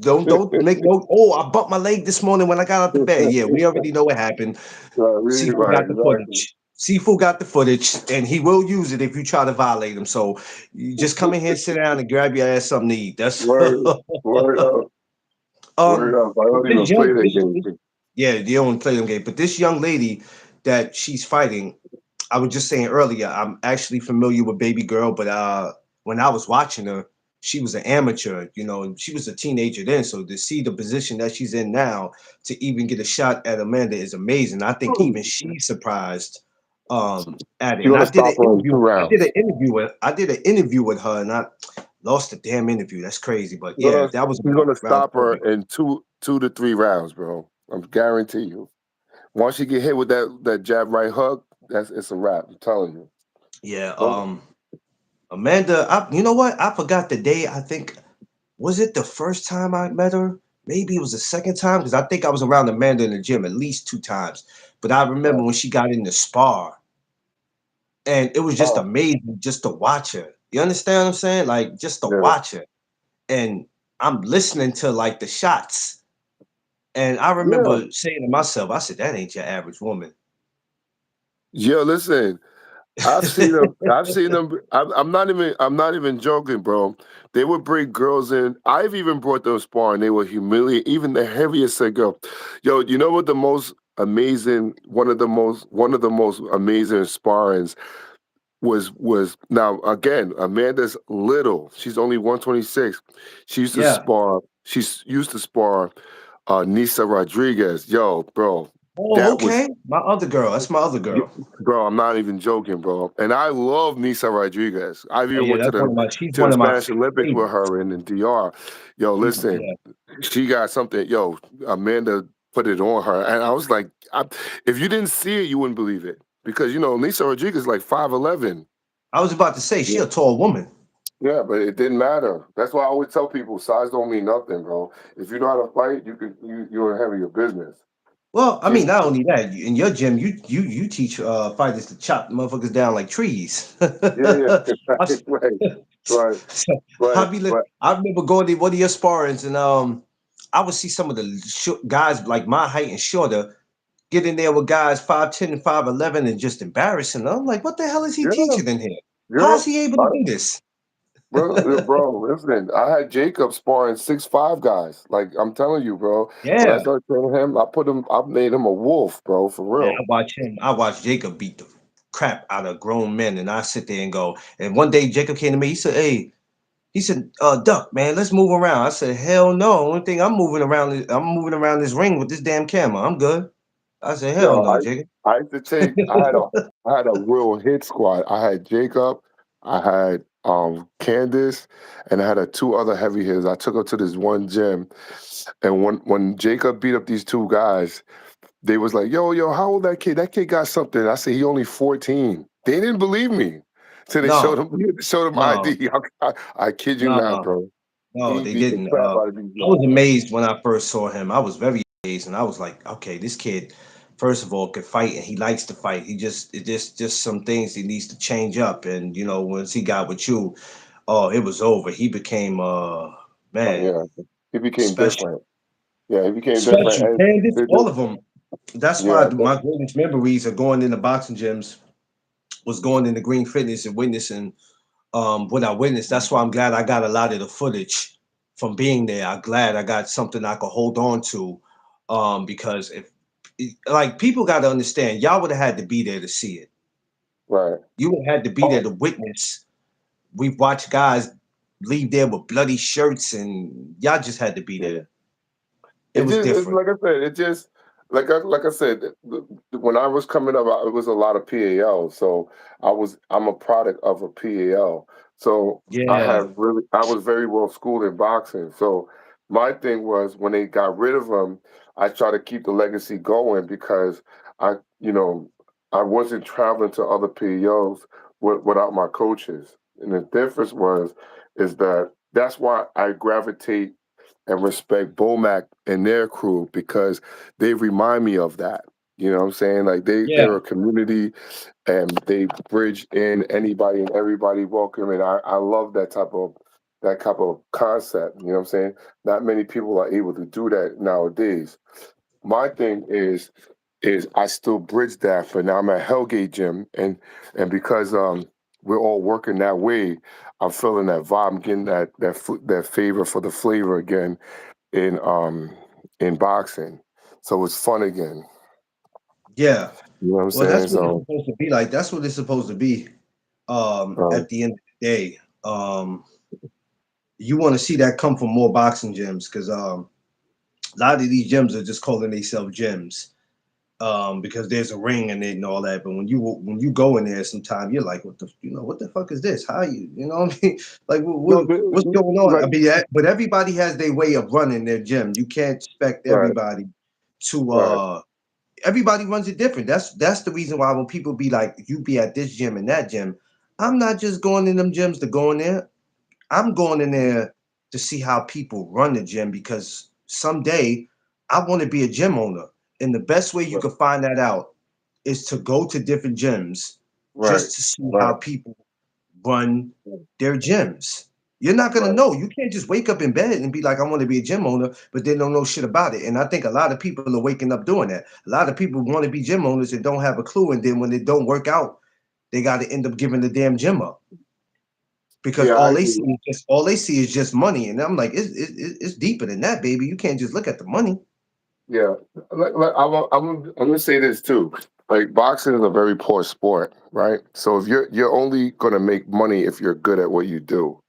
don't make no. Oh, I bumped my leg this morning when I got out the bed. saying? Yeah, we already know what happened. Right, Seafood right, got the exactly. footage. Seafood got the footage, and he will use it if you try to violate him. So you just come in here, sit down, and grab your ass something to eat. That's Word, word up, word um. up. I don't even This play young, that this game. yeah, they don't play them game. But this young lady that she's fighting, I was just saying earlier, I'm actually familiar with Baby Girl, but when I was watching her, she was an amateur, you know, and she was a teenager then. So to see the position that she's in now, to even get a shot at Amanda is amazing. I think even she's surprised at it. You're And gonna stop her in two rounds. I did an interview with her, and I lost the damn interview. That's crazy, but You're yeah, gonna, that was you're about gonna round stop her 30. in two to three rounds, bro. I'm guarantee you. Once you get hit with that jab right hook, it's a wrap. I'm telling you. Yeah, Don't- Amanda, you know what? I forgot the day. I think was it the first time I met her? Maybe it was the second time because I think I was around Amanda in the gym at least 2 times. But I remember Right. when she got in the spar, and it was just Oh, amazing just to watch her. You understand what I'm saying? Like just to yeah. watch her, and I'm listening to like the shots, and I Yeah. remember saying to myself, I said, "That ain't your average woman." Yo, listen. I've seen them. I've seen them. I'm not even. I'm not even joking, bro. They would bring girls in. I've even brought them sparring. They were humiliate. Even the heaviest said, "Go, yo." You know what? The most amazing. One of the most amazing sparrings was now again. Amanda's little. She's only 126. She used to Yeah, spar. used to spar Nisa Rodriguez. Yo, bro, Oh, that was okay. My other girl. That's my other y- girl. bro. I'm not even joking, bro. And I love Nisa Rodriguez. I Oh even yeah, went that's one of my. She's to one the of my Spanish Olympics with favorites. her in DR. Yo, listen, Yeah, she got something. Yo, Amanda put it on her, and I was like, if you didn't see it, you wouldn't believe it because Nisa Rodriguez is like 5'11". I was about to say she a tall woman. Yeah, but it didn't matter. That's why I always tell people size don't mean nothing, bro. If you know how to fight, you're handle your business. Well, I She, mean, not only that, in your gym, you teach fighters to chop motherfuckers down like trees. yeah, yeah, I, right, right, so right, right. I remember going to one of your sparrings, and I would see some of the guys like my height and shorter get in there with guys 5'10" and 5'11" and just embarrassing. I'm like, what the hell is he Yeah, teaching in here? How yeah. is he able to I, do this? bro, listen. I had Jacob sparring 6'5" guys. Like I'm telling you, bro. When I Yeah. started training him, I made him a wolf, bro, for Man, real. I watch Jacob beat the crap out of grown men, and I sit there and go. And one day Jacob came to me. He said, "Hey," he said, Duck, man, let's move around." I said, "Hell no! Only thing I'm moving around this ring with this damn camera. I'm good." I said, "Hell Yo, no, Jacob." I used to take. I had a real hit squad. I had Jacob, I had Candace, and I had two other heavy hitters. I took her to this one gym, and when Jacob beat up these two guys, they was like, "Yo, how old that kid? That kid got something." I said, "He only 14." They didn't believe me, so they No, showed him no, ID. I kid you not, no. bro. No, He they beat the didn't. crap out of these I was guys. amazed when I first saw him. I was very amazed, and I was like, okay, this kid, first of all, could fight, and he likes to fight. Just some things he needs to change up. And once he got with you, oh, it was over. He became, Oh man, yeah, he became special, different. Yeah, he became different, special. and Candace, all the, of them. That's why yeah, my greatest memories of going into boxing gyms was going into Green Fitness and witnessing what I witnessed. That's why I'm glad I got a lot of the footage from being there. I'm glad I got something I could hold on to. Because if like people got to understand, y'all would have had to be there to see it. right. You would have had to be there Oh, to witness. We've watched guys leave there with bloody shirts, and y'all just had to be yeah. there. It was It's different. like I said, it just like I said, when I was coming up, it was a lot of PAL. So I'm a product of a PAL. So Yeah, I was very well schooled in boxing. So my thing was when they got rid of him, I try to keep the legacy going because I, you know, I wasn't traveling to other PALs without my coaches. And the difference is that that's why I gravitate and respect Bomac and their crew because they remind me of that. You know what I'm saying? Like they're yeah, a community and they bridge in anybody and everybody welcome. And I love that type of concept. You know what I'm saying? Not many people are able to do that nowadays. My thing is I still bridge that for now. I'm at Hellgate Gym and because we're all working that way, I'm feeling that vibe. I'm getting that favor for the flavor again in boxing. So it's fun again. yeah. You know what I'm Well, saying? that's what it's So supposed to be like. That's what it's supposed to be. um, At the end of the day, you want to see that come from more boxing gyms because a lot of these gyms are just calling themselves gyms because there's a ring in it and all that. But when you go in there, sometime you're like, what the fuck is this? How you know what I mean? Like no, what's going on? like I mean, but everybody has their way of running their gym. You can't expect right, everybody to right, everybody runs it different. That's the reason why when people be like, you be at this gym and that gym, I'm not just going in them gyms to go in there. I'm going in there to see how people run the gym because someday I want to be a gym owner. And the best way you right, can find that out is to go to different gyms right, just to see how right, people run their gyms. You're not gonna right. know. You can't just wake up in bed and be like, I want to be a gym owner, but they don't know shit about it. And I think a lot of people are waking up doing that. A lot of people want to be gym owners and don't have a clue. And then when it don't work out, they got to end up giving the damn gym up because Yeah, I agree. all they see is just money, and I'm like, it's deeper than that, baby. You can't just look at the money. Yeah, I'm gonna say this too. Like boxing is a very poor sport, right? So if you're only gonna make money if you're good at what you do.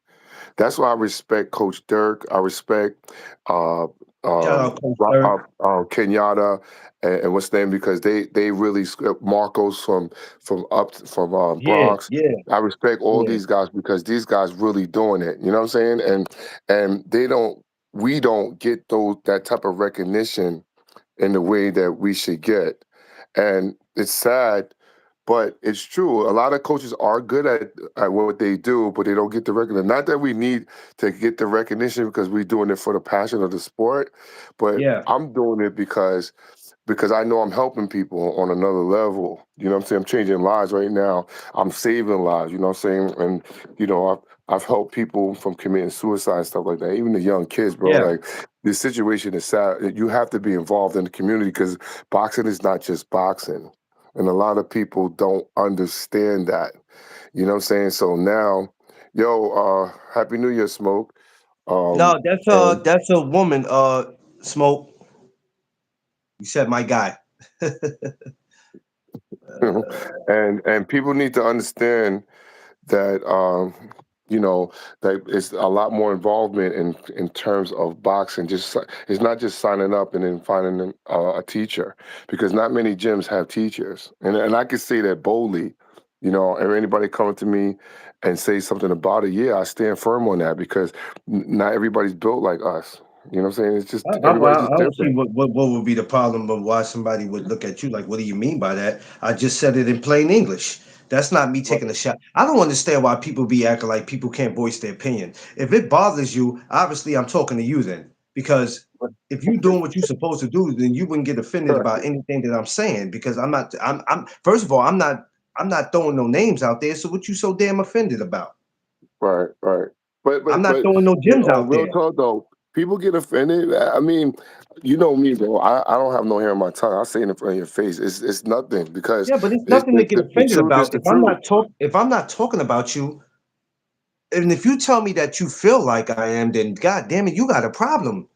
That's why I respect Coach Dirk. I respect uh, Shout out Coach Ro- Dirk. Kenyatta and what's name, because they really Marcos from Yeah, Bronx. yeah, I respect all yeah, these guys because these guys really doing it. You know what I'm saying? And they don't. We don't get those that type of recognition in the way that we should get. And it's sad, but it's true. A lot of coaches are good at what they do, but they don't get the recognition. Not that we need to get the recognition because we're doing it for the passion of the sport, but yeah. I'm doing it because I know I'm helping people on another level. You know what I'm saying? I'm changing lives right now. I'm saving lives, you know what I'm saying? And I've helped people from committing suicide and stuff like that. Even the young kids, bro. Yeah. Like this situation is sad. You have to be involved in the community because boxing is not just boxing. And a lot of people don't understand that. You know what I'm saying? So now, yo, Happy New Year, Smoke. No, And that's a woman. Smoke. You said my guy. and people need to understand that that it's a lot more involvement in terms of boxing. It's not just signing up and then finding a teacher, because not many gyms have teachers, and I can say that boldly. Or anybody coming to me and say something about it, yeah, I stand firm on that because not everybody's built like us. You know what I'm saying? It's just everybody's I just don't see different. what would be the problem of why somebody would look at you like, what do you mean by that? I just said it in plain English. That's not me Right, taking a shot. I don't understand why people be acting like people can't voice their opinion. If it bothers you, obviously I'm talking to you then. Because if you're doing what you're supposed to do, then you wouldn't get offended right, about anything that I'm saying. Because I'm first of all, I'm not throwing no names out there. So what you so damn offended about? right, right. But I'm but not but throwing no but gems on out real there. talk though, people get offended. I mean, you know me, bro. I don't have no hair on my tongue. I say it in front of your face. It's nothing because Yeah, but it's nothing to get the offended truth is about. the truth. If I'm not talking about you, and if you tell me that you feel like I am, then god damn it, you got a problem.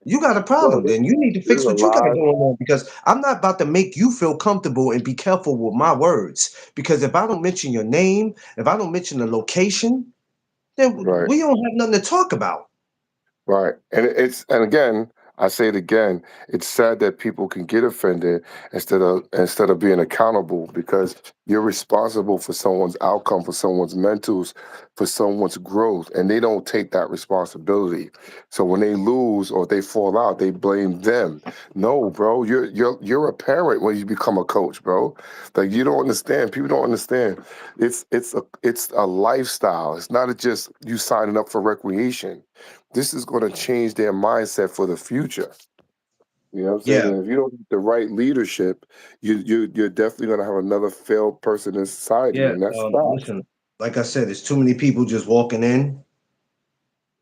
You got a Well, problem. Then you need to there's fix a what you got lot. going on because I'm not about to make you feel comfortable and be careful with my words. Because if I don't mention your name, if I don't mention the location, then Right. we don't have nothing to talk about. Right. And again, I say it again, it's sad that people can get offended instead of being accountable, because you're responsible for someone's outcome, for someone's mentals, for someone's growth, and they don't take that responsibility. So when they lose or they fall out, they blame them. No, bro, you're a parent when you become a coach, bro. Like you don't understand. People don't understand. It's a lifestyle. It's not just you signing up for recreation. This is going to change their mindset for the future. You know what I'm saying? Yeah, And if you don't get the right leadership, you're definitely going to have another failed person in society, yeah. and that's facts. Listen, like I said, there's too many people just walking in.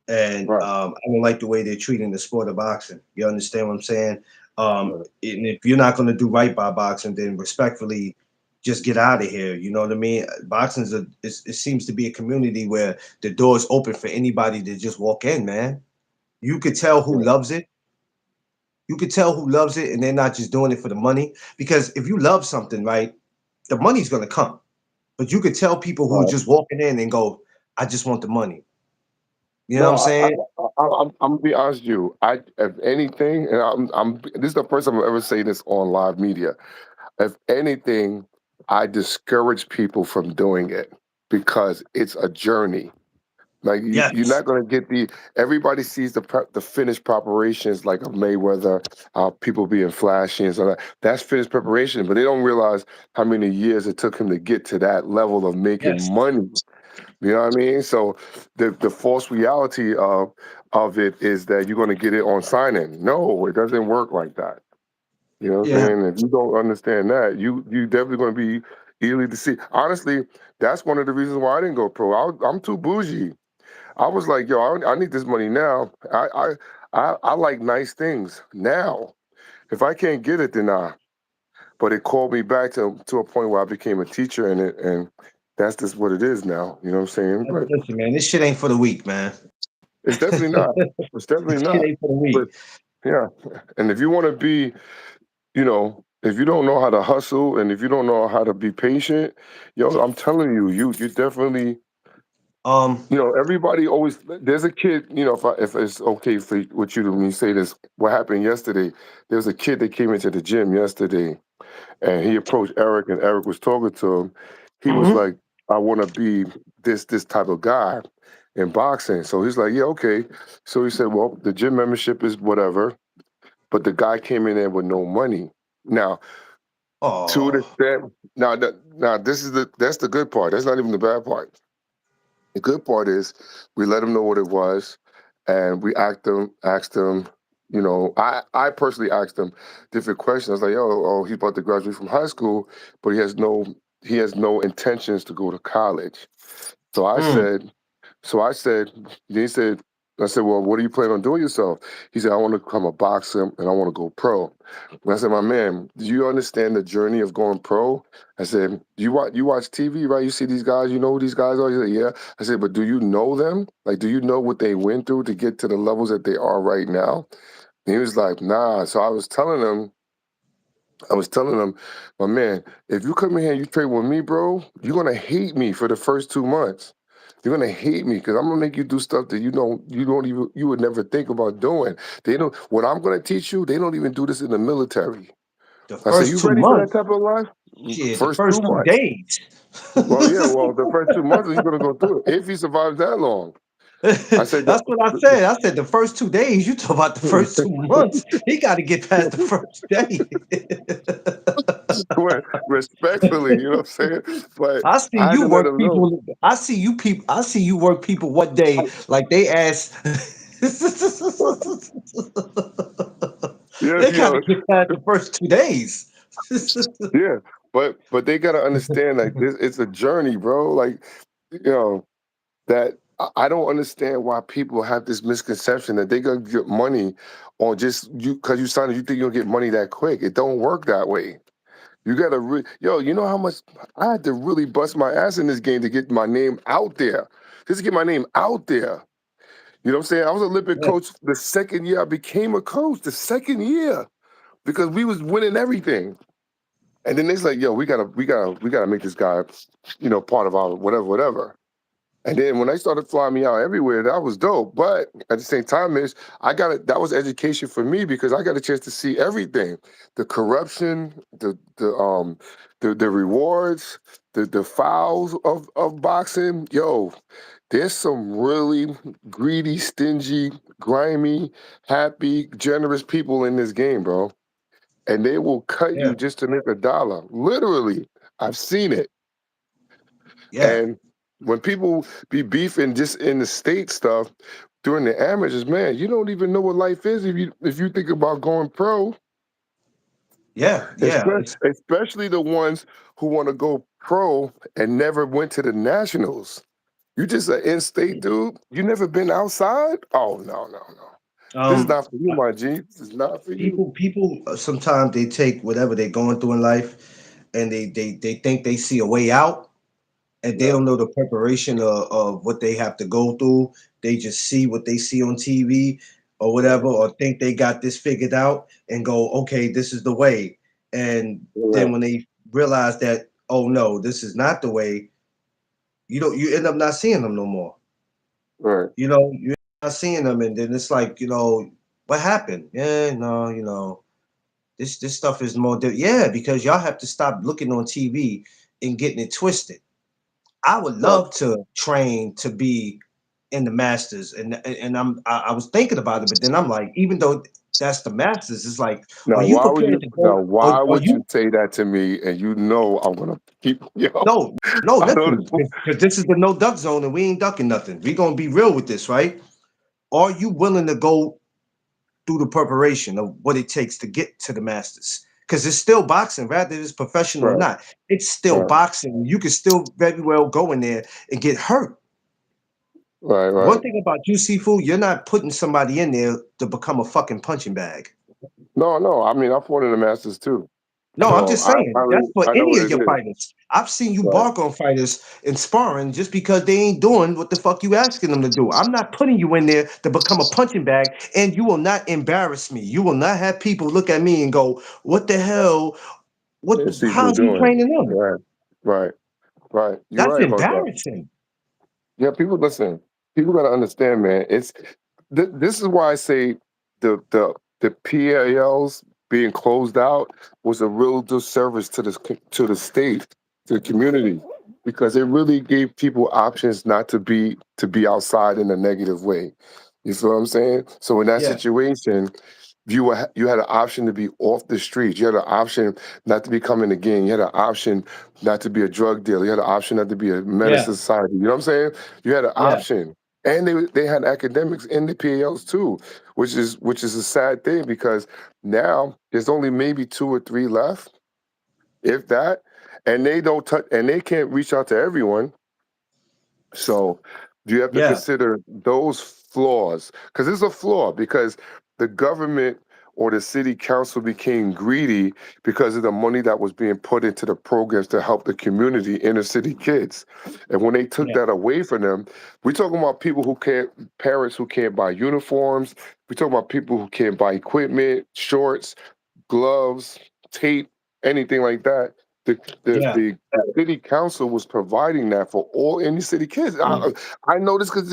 And Right, I don't like the way they're treating the sport of boxing. You understand what I'm saying? right, And if you're not going to do right by boxing, then respectfully, just get out of here. You know what I mean? Boxing's it seems to be a community where the door is open for anybody to just walk in. Man, you could tell who right, loves it. You could tell who loves it, and they're not just doing it for the money. Because if you love something, right, the money's going to come. But you could tell people who are right. just walking in and go, "I just want the money." You know what No, I'm saying? I'm gonna be honest with you. If anything, and this is the first time I've ever say this on live media. If anything, I discourage people from doing it because it's a journey. Like you're Yes, not gonna get everybody sees the finished preparations like a Mayweather, people being flashy and stuff like that. That's finished preparation, but they don't realize how many years it took him to get to that level of making yes, money. You know what I mean? So the false reality of it is that you're gonna get it on signing. No, it doesn't work like that. You know what I'm yeah. saying? If you don't understand that, you definitely gonna be easily deceived. Honestly, that's one of the reasons why I didn't go pro. I'm too bougie. I was like, yo, I need this money now. I like nice things now. If I can't get it, then nah. But it called me back to a point where I became a teacher, and that's just what it is now. You know what I'm saying? But Listen, man, this shit ain't for the weak, man. it's definitely not. It's definitely This shit not. ain't for the But weak. yeah, and if you want to be, if you don't know how to hustle and if you don't know how to be patient, yo, I'm telling you, you definitely Um. Everybody always there's a kid. If it's okay for with you to when you say this, what happened yesterday? There was a kid that came into the gym yesterday, and he approached Eric, and Eric was talking to him. He was Mhm. like, "I want to be this type of guy in boxing." So he's like, "Yeah, okay." So he said, "Well, the gym membership is whatever," but the guy came in there with no money. Now, to the Oh. extent, now this is that's the good part. That's not even the bad part. The good part is we let him know what it was, and we asked him. I personally asked him different questions. I was like, "Oh, he's about to graduate from high school, but he has no intentions to go to college." So I Mm. said, he said, I said, "Well, what are you planning on doing yourself?" He said, "I want to become a boxer and I want to go pro." And I said, "My man, do you understand the journey of going pro?" I said, "You watch TV, right? You see these guys, you know who these guys are?" He said, "Yeah." I said, "But do you know them? Like, do you know what they went through to get to the levels that they are right now?" And he was like, "Nah." So I was telling him, my man, if you come in here and you trade with me, bro, you're gonna hate me for the first 2 months. You're gonna hate me because I'm gonna make you do stuff that you would never think about doing. They don't what I'm gonna teach you, they don't even do this in the military. The I said, first you two ready for that months. type of life? Shit. The First two first two months. days. Well, yeah, well, the first 2 months he's gonna go through it. If he survives that long. I said That's what I said. I said the first 2 days. You talk about the first 2 months. He got to get past the first day. respectfully, you know what I'm saying? But I see I had you to let work him know. people. I see you people. I see you work people one day like they ask. Yeah, They got to get past the first 2 days. yeah, but they gotta understand like this. It's a journey, bro. Like that. I don't understand why people have this misconception that they gonna get money on just you because you signed it. You think you'll get money that quick? It don't work that way. You gotta you know how much I had to really bust my ass in this game to get my name out there. Just to get my name out there. You know what I'm saying? I was Olympic Yeah, coach the second year I became a coach. The second year because we was winning everything. And then it's like, yo, we gotta make this guy, part of our whatever, whatever. And then when they started flying me out everywhere, that was dope. But at the same time, that was education for me because I got a chance to see everything. The corruption, the rewards, the fouls of boxing. Yo, there's some really greedy, stingy, grimy, happy, generous people in this game, bro, and they will cut yeah, you just to make a dollar. Literally, I've seen it. yeah, And when people be beefing just in the state stuff during the amateurs, man, you don't even know what life is if you think about going pro. yeah, yeah. Especially the ones who want to go pro and never went to the nationals. You just an in-state dude. You never been outside? Oh no, no, no. This is Um, not for you, my G. This is not for you. people sometimes they take whatever they're going through in life, and they think they see a way out, and they don't No. know the preparation of what they have to go through. They just see what they see on TV or whatever, Right. or think they got this figured out and go, okay, this is the way. And then Right. when they realize that, oh no, this is not the way, you end up not seeing them no more. Right. You're not seeing them, and then it's like, what happened? Yeah, no, this stuff is more. Yeah, because y'all have to stop looking on TV and getting it twisted. I would Right. love to train to be in the masters, and I was thinking about it, but then I'm like, even though that's the masters, it's like, are Now, you why would prepared you? to Now, go? Or, why or would you you say that to me? And you know I'm gonna keep. no, no, I don't listen, know. because this is the no duck zone, and we ain't ducking nothing. We gonna be real with this, right? Are you willing to go through the preparation of what it takes to get to the masters? Because it's still boxing, rather it's professional or Right. not. It's still Right. boxing. You can still very well go in there and get hurt. Right. One Right. thing about you, Sifu, you're not putting somebody in there to become a fucking punching bag. No. No. I mean, I fought in the Masters too, No, I'm so just saying that's for I know any what of it your is. fighters. I've seen you Right. bark on fighters in sparring just because they ain't doing what the fuck you asking them to do. I'm not putting you in there to become a punching bag, and you will not embarrass me. You will not have people look at me and go, "What the hell? What? It's people How's he doing. training them?" Right. Right. Right. You're That's right about that. embarrassing. Yeah, people listen. People got to understand, man. This is why I say the PALs being closed out was a real disservice to the state, to the community, because it really gave people options not to be outside in a negative way. You feel what I'm saying? So in that Yeah, situation, you had an option to be off the streets. You had an option not to be coming again. You had an option not to be a drug dealer. You had an option not to be a menace yeah, to society. You know what I'm saying? You had an yeah, option, and they had academics in the PALs too, which is a sad thing because now there's only maybe two or three left, if that, and they don't touch and they can't reach out to everyone. So you have to yeah, consider those flaws because it's a flaw because the government or the city council became greedy because of the money that was being put into the programs to help the community, inner city kids. And when they took yeah, that away from them, we're talking about people who can't, parents who can't buy uniforms. We're talking about people who can't buy equipment, shorts, gloves, tape, anything like that. The the yeah, the, the city council was providing that for all inner city kids. yeah. I know this because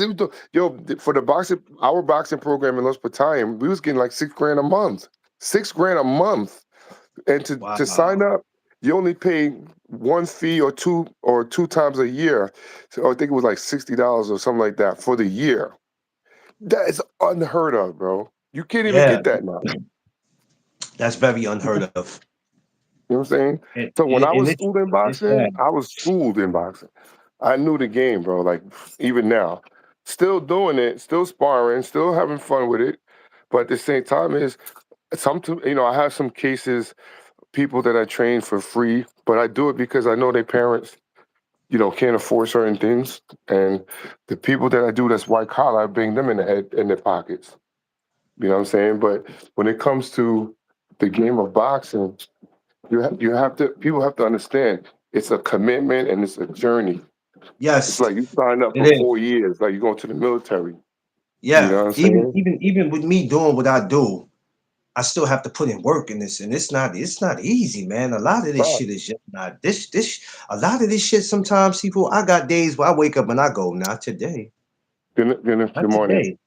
for the boxing our boxing program in Los Patayim, we was getting like 6 grand a month, 6 grand a month, and to sign Wow. up, you only pay one fee or two times a year. So I think it was like $60 or something like that for the year. That is unheard of, bro. You can't even Yeah, get that now. that's very unheard of. You know what I'm saying? And, So when and I and was schooled in it's boxing, sad. I was schooled in boxing. I knew the game, bro. Like even now, still doing it, still sparring, still having fun with it. But at the same time, is I have some cases, people that I train for free, but I do it because I know their parents, can't afford certain things, and the people that I do that's white collar, I bring them in the head in their pockets. You know what I'm saying? But when it comes to the game of boxing, you have to people have to understand it's a commitment and it's a journey. It's Yes, like you sign up it for is. 4 years, like you're going to the military. You Yeah, know what I'm even saying? even even with me doing what I do, I still have to put in work in this, and it's not easy, man. A lot of this Right. shit is just not this. A lot of this shit. Sometimes people, I got days where I wake up and I go, not today, Good not morning. today.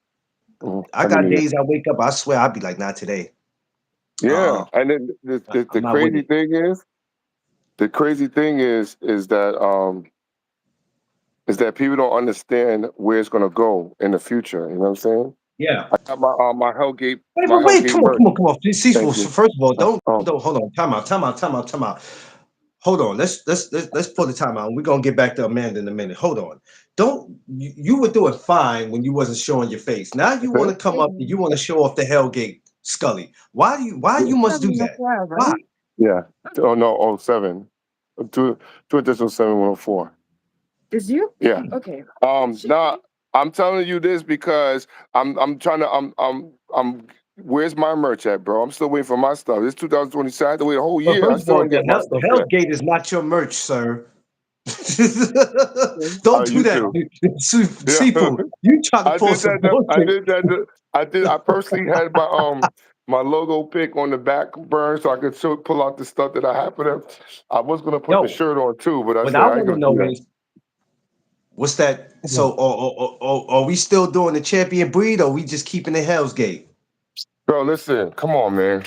I Happy New got Year. days I wake up, I swear I'll be like, not today. Yeah, Uh, and then I'm not with it. the crazy thing is that people don't understand where it's gonna go in the future. You know what I'm saying? Yeah. I got Wait, my wait, wait. Hellgate Come on, merch. come on, come on. See, Thank so you. first of all, Uh, don't hold on. Time out. Hold on. Let's pull the time out. We're gonna get back to Amanda in a minute. Hold on. Don't you were doing fine when you wasn't showing your face. Now you want okay. to come up and you want to show off the Hellgate Scully. Why you must do that? Why? Yeah. Oh no. Oh seven. Two additional 7104. Yeah. Now I'm telling you this because I'm trying to where's my merch at, bro? I'm still waiting for my stuff. It's 2026. I had to wait a whole Well, year. I first of still all, ain't get my The stuff Hell's yet. Gate is not your merch, sir. Don't do You that, too. Yeah. Seafood. You try to I pull did some that. I bullshit. did that. I personally had my logo pic on the back burn so I could pull out the stuff that I have for them. I was gonna put the Yo, shirt on too, but I what said I I ain't want to gonna do know that. is what's that? So, are we still doing the champion breed, or are we just keeping the Hell's Gate? Bro, listen, come on, man.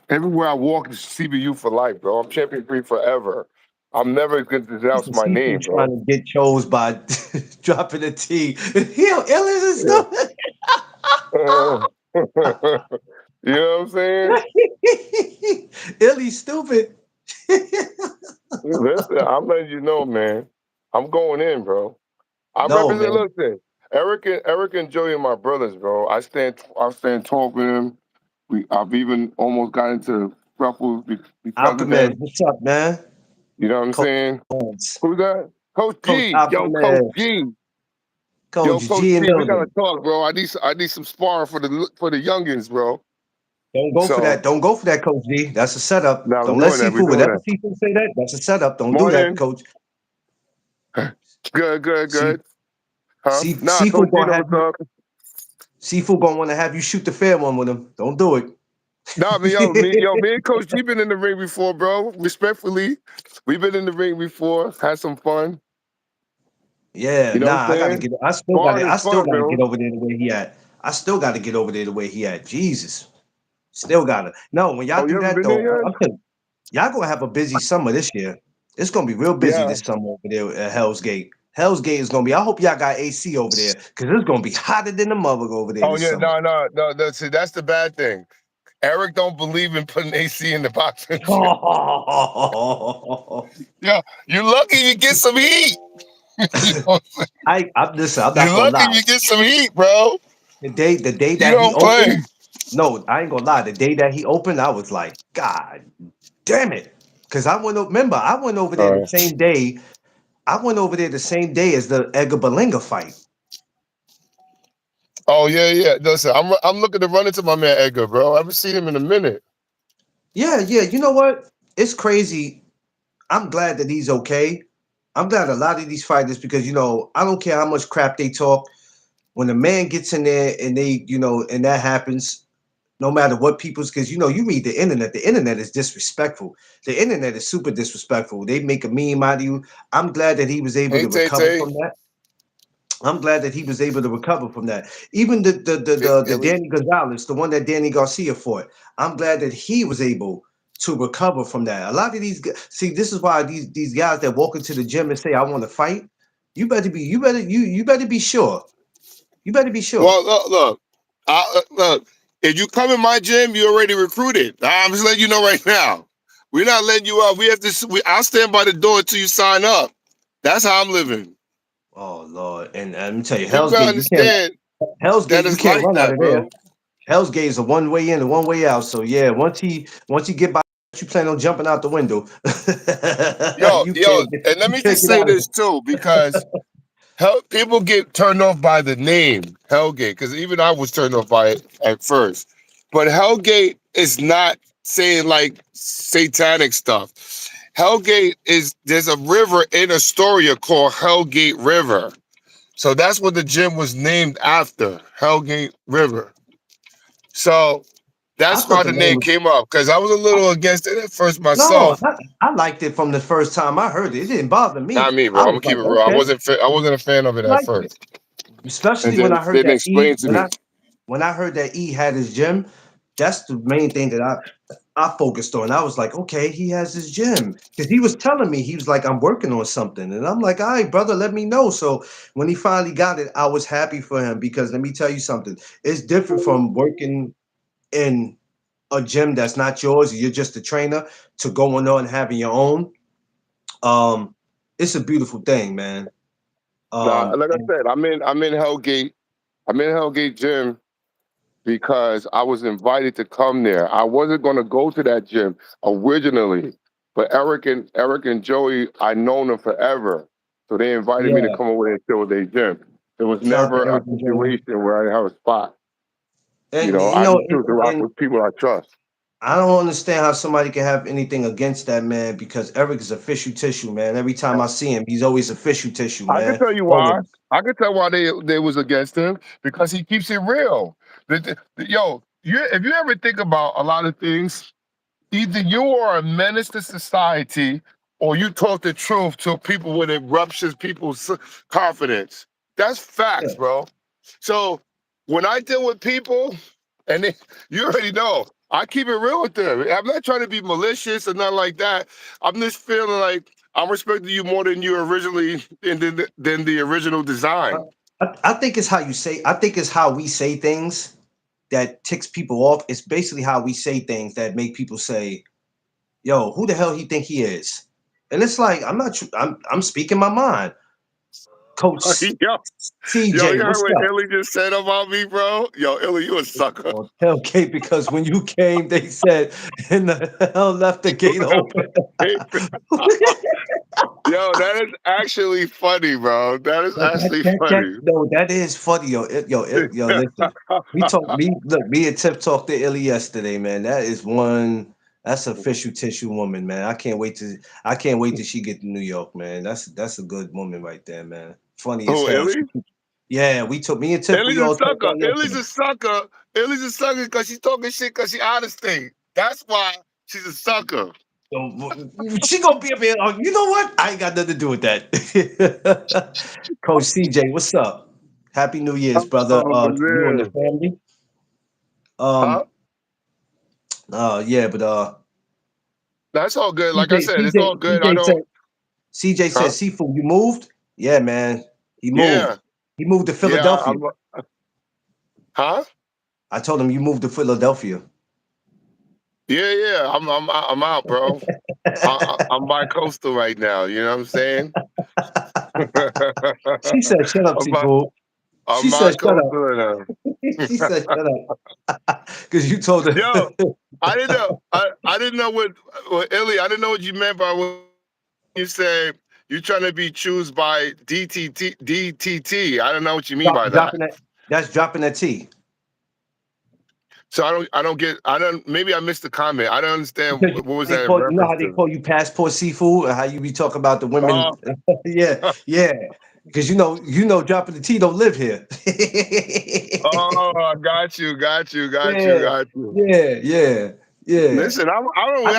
Everywhere I walk is CBU for life, bro. I'm champion free forever. I'm never going to It's denounce the my seafood name, bro. trying to get chose by dropping a T. Hell, Ellis and Yeah. stuff. You know what I'm saying? Illy's stupid. Listen, I'm letting you know, man. I'm going in, bro. I No, represent. man. Listen, Eric and Joey are my brothers, bro. I stand tall with them. I've even almost got into ruffles because of Alchemist, them. what's up, man? You know what I'm Coach saying? Owens. Who's that? Coach Coach G. Yo, Coach Alchemist. G. Yo, Coach Coach G in G. We gotta building. talk, bro. I need some sparring for the youngins, bro. Don't go for So that. Don't go for that, Coach G. That's a setup. now we're Don't let doing that. We're Seafood, doing whatever that. Seafood say that, that's a setup. Don't do that, Morning. Coach. Good, good, See, good. Huh? Nah, Coach Seafood G gonna know have what's you. up. Seafood gonna want to have you shoot the fair one with him. Don't do it. Nah, me and Coach G been in the ring before, bro. Respectfully, we've been in the ring before, had some fun. Yeah, You know what nah, I'm I gotta saying? get. I still got Sparring to. is I still fun, got to get bro. over there the way he at. I still got to get over there the way he at. Jesus, still gotta. No, when y'all Oh, you do haven't that been though, there yet? I'm telling you, y'all gonna have a busy summer this year. It's gonna be real busy Yeah. this summer over there at Hell's Gate. Hell's Gate is gonna be. I hope y'all got AC over there because it's gonna be hotter than the mother over there Oh this yeah, summer. no. See, that's the bad thing. Eric don't believe in putting AC in the boxing gym. I Yeah, you're lucky you get some heat. You know, I'm listen. I'm not you're gonna lucky lie. you get some heat, bro. The day You that he don't play. opened, no, I ain't gonna lie. The day that he opened, I was like, God damn it. Cause remember, I went over there the Uh, same day. I went over there the same day as the Edgar Berlanga fight. oh yeah. Listen, I'm looking to run into my man Edgar, bro. I haven't seen him in a minute. Yeah, yeah. You know what? It's crazy. I'm glad that he's okay. I'm glad a lot of these fighters because I don't care how much crap they talk. When a man gets in there and and that happens, no matter what people's because you read the internet is disrespectful. The internet is super disrespectful. They make a meme out of you. I'm glad that he was able Hey to Tay recover Tay, from that. I'm glad that he was able to recover from that. Even the Illy. Danny Gonzalez, the one that Danny Garcia fought, I'm glad that he was able to recover from that. A lot of see, this is why these guys that walk into the gym and say, I want to fight, you better be sure. You better be sure. Well, look. If you come in my gym, you already recruited. I'm just letting you know right now. We're not letting you up. We have to. I'll stand by the door until you sign up. That's how I'm living. Oh Lord. And let me tell you, People gotta understand Hell's that Gate, you it's can't like run out that, of there. bro. Hell's Gate is a one way in and one way out. So yeah, once he get by, you plan on jumping out the window. you Yo, can't get and let you me can't just get say out of this too, because people get turned off by the name Hellgate, because even I was turned off by it at first. But Hellgate is not saying like satanic stuff. Hellgate is there's a river in Astoria called Hellgate River. So that's what the gym was named after, Hellgate River. So I that's thought why the the name name was came up, because I was a little against it at first no, myself. I liked it from the first time I heard it. It didn't bother me. Not me, I bro. I'm was gonna keep like, it real. okay, I wasn't a fan of it I at liked it. first, and Especially when then I heard then that explain to me. when I heard that E had his gym, that's the main thing that I focused on. I was like, okay, he has his gym because he was telling me he was like, I'm working on something, and I'm like, all right, brother, let me know. So when he finally got it, I was happy for him because let me tell you something. It's different from working in a gym that's not yours. You're just a trainer to going on and having your own. Um, it's a beautiful thing, man. Nah, like I And said, I'm in Hellgate. I'm in Hellgate Gym because I was invited to come there. I wasn't going to go to that gym originally, but Eric and Joey, I known them forever, so they invited me to yeah, come over there and show their gym. It was shout out to never a Eric and Joey. situation where I have a spot. You And know, I just choose to rock with people I trust. I don't understand how somebody can have anything against that man because Eric is a fishy tissue, man. Every time I see him, he's always a fishy tissue, I can man. tell you why. Always. I can tell why they was against him, because he keeps it real. Yo, if you ever think about a lot of things, either you are a menace to society or you talk the truth to people when it ruptures people's confidence. That's Yeah. facts, bro. So when I deal with people, and you already know, I keep it real with them. I'm not trying to be malicious or nothing like that. I'm just feeling like I'm respecting you more than you originally than the original I, design. I think it's how you say. I think it's how we say things that ticks people off. It's basically how we say things that make people say, "Yo, who the hell he think he is?" And it's like I'm not. I'm speaking my mind. Coach yo, yo, CJ, you heard what's what up? Illy just said about me, bro? Yo, Illy, you a sucker. On tailgate because when you came, they said, "And the hell left the gate open." Yo, that is actually funny, bro. That is actually funny. No, that is funny, yo. Listen, me and Tiff talked to Illy yesterday, man. That is one. That's a official tissue woman, man. I can't wait till she get to New York, man. That's a good woman right there, man. Funny as Oh, hell. Illy? Yeah, we took me and Tiff. Illy's We a all talked sucker. on Illy's yesterday. a sucker. Illy's a sucker because she's talking shit because she out of state. That's why she's a sucker. She gonna be up here. Oh, you know what? I ain't got nothing to do with that. Coach CJ, what's up? Happy New Year's, brother. To you and the Man. family. Huh? Um. Yeah, but That's all good. Like I CJ said, it's all good. I said don't. CJ said Huh? seafood. You moved? Yeah, man. He moved. Yeah. He moved to Yeah. Philadelphia. Huh? I told him you moved to Philadelphia. Yeah. Yeah. I'm out, bro. I'm bi-coastal right now. You know what I'm saying? She said, "Shut up, I'm bi- seafood." I'm She said, "Shut up." bi-coastal right She now. said, "Shut up," because you told her. Yo, I didn't know. I didn't know what Illy. I didn't know what you meant by when you say you're trying to be choose by DTT. I don't know what you mean by that. Dropping that. That's dropping that T. So I don't get. I don't. Maybe I missed the comment. I don't understand. Because What was they that in call, you know reference how they to? call you passport seafood, and how you be talking about the women. Oh, Yeah, yeah. Because dropping the T don't live here. oh, I got you, Yeah, got you. yeah, yeah. Listen, I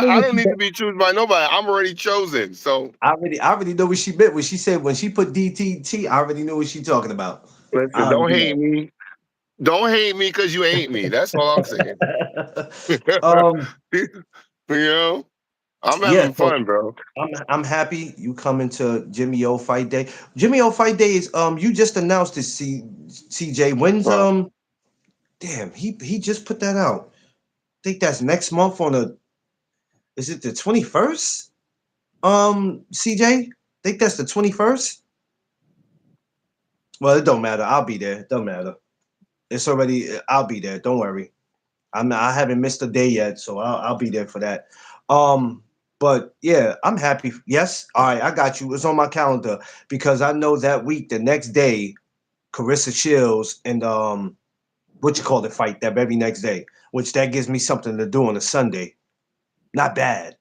knew I what don't she need to meant. be chosen by nobody. I'm already chosen. So I already know what she meant when she said when she put DTT. I already knew what she talking about. listen, I already don't hate know. me. Don't hate me because you ain't me. That's all I'm saying. um, you know, I'm yeah. having So fun, bro. I'm happy you coming to Jimmy O Fight Day. Jimmy O Fight Day is you just announced it. CJ, when's Wow. damn, he just put that out. I think that's next month on the, is it the 21st? CJ, think that's the 21st. Well, it don't matter. I'll be there. It don't matter. It's already. I'll be there. Don't worry. I haven't missed a day yet, so I'll be there for that. Um, but yeah, I'm happy. Yes, all right, I got you. It's on my calendar because I know that week, the next day, Carissa Shields and what you call it fight that very next day, which that gives me something to do on a Sunday. Not bad,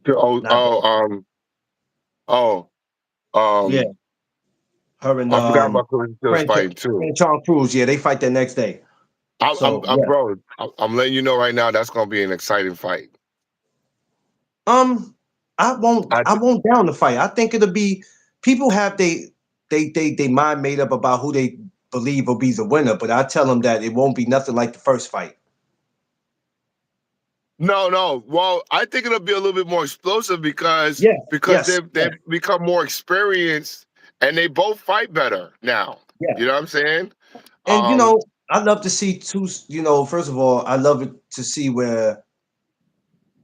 Oh, not oh, bad. oh, Yeah, um, her and I forgot about Chris Hill's French fighting too. French on Cruz. Yeah, they fight that next day. So yeah. Bro. I'm letting you know right now. That's gonna be an exciting fight. Um, I I won't down the fight. I think it'll be people have they mind made up about who they believe will be the winner, but I tell them that it won't be nothing like the first fight. No, no. Well, I think it'll be a little bit more explosive Yes, because yes, they've become more experienced and they both fight better now. yeah. You know what I'm saying? And Um, I love to see two. First of all, I love it to see where.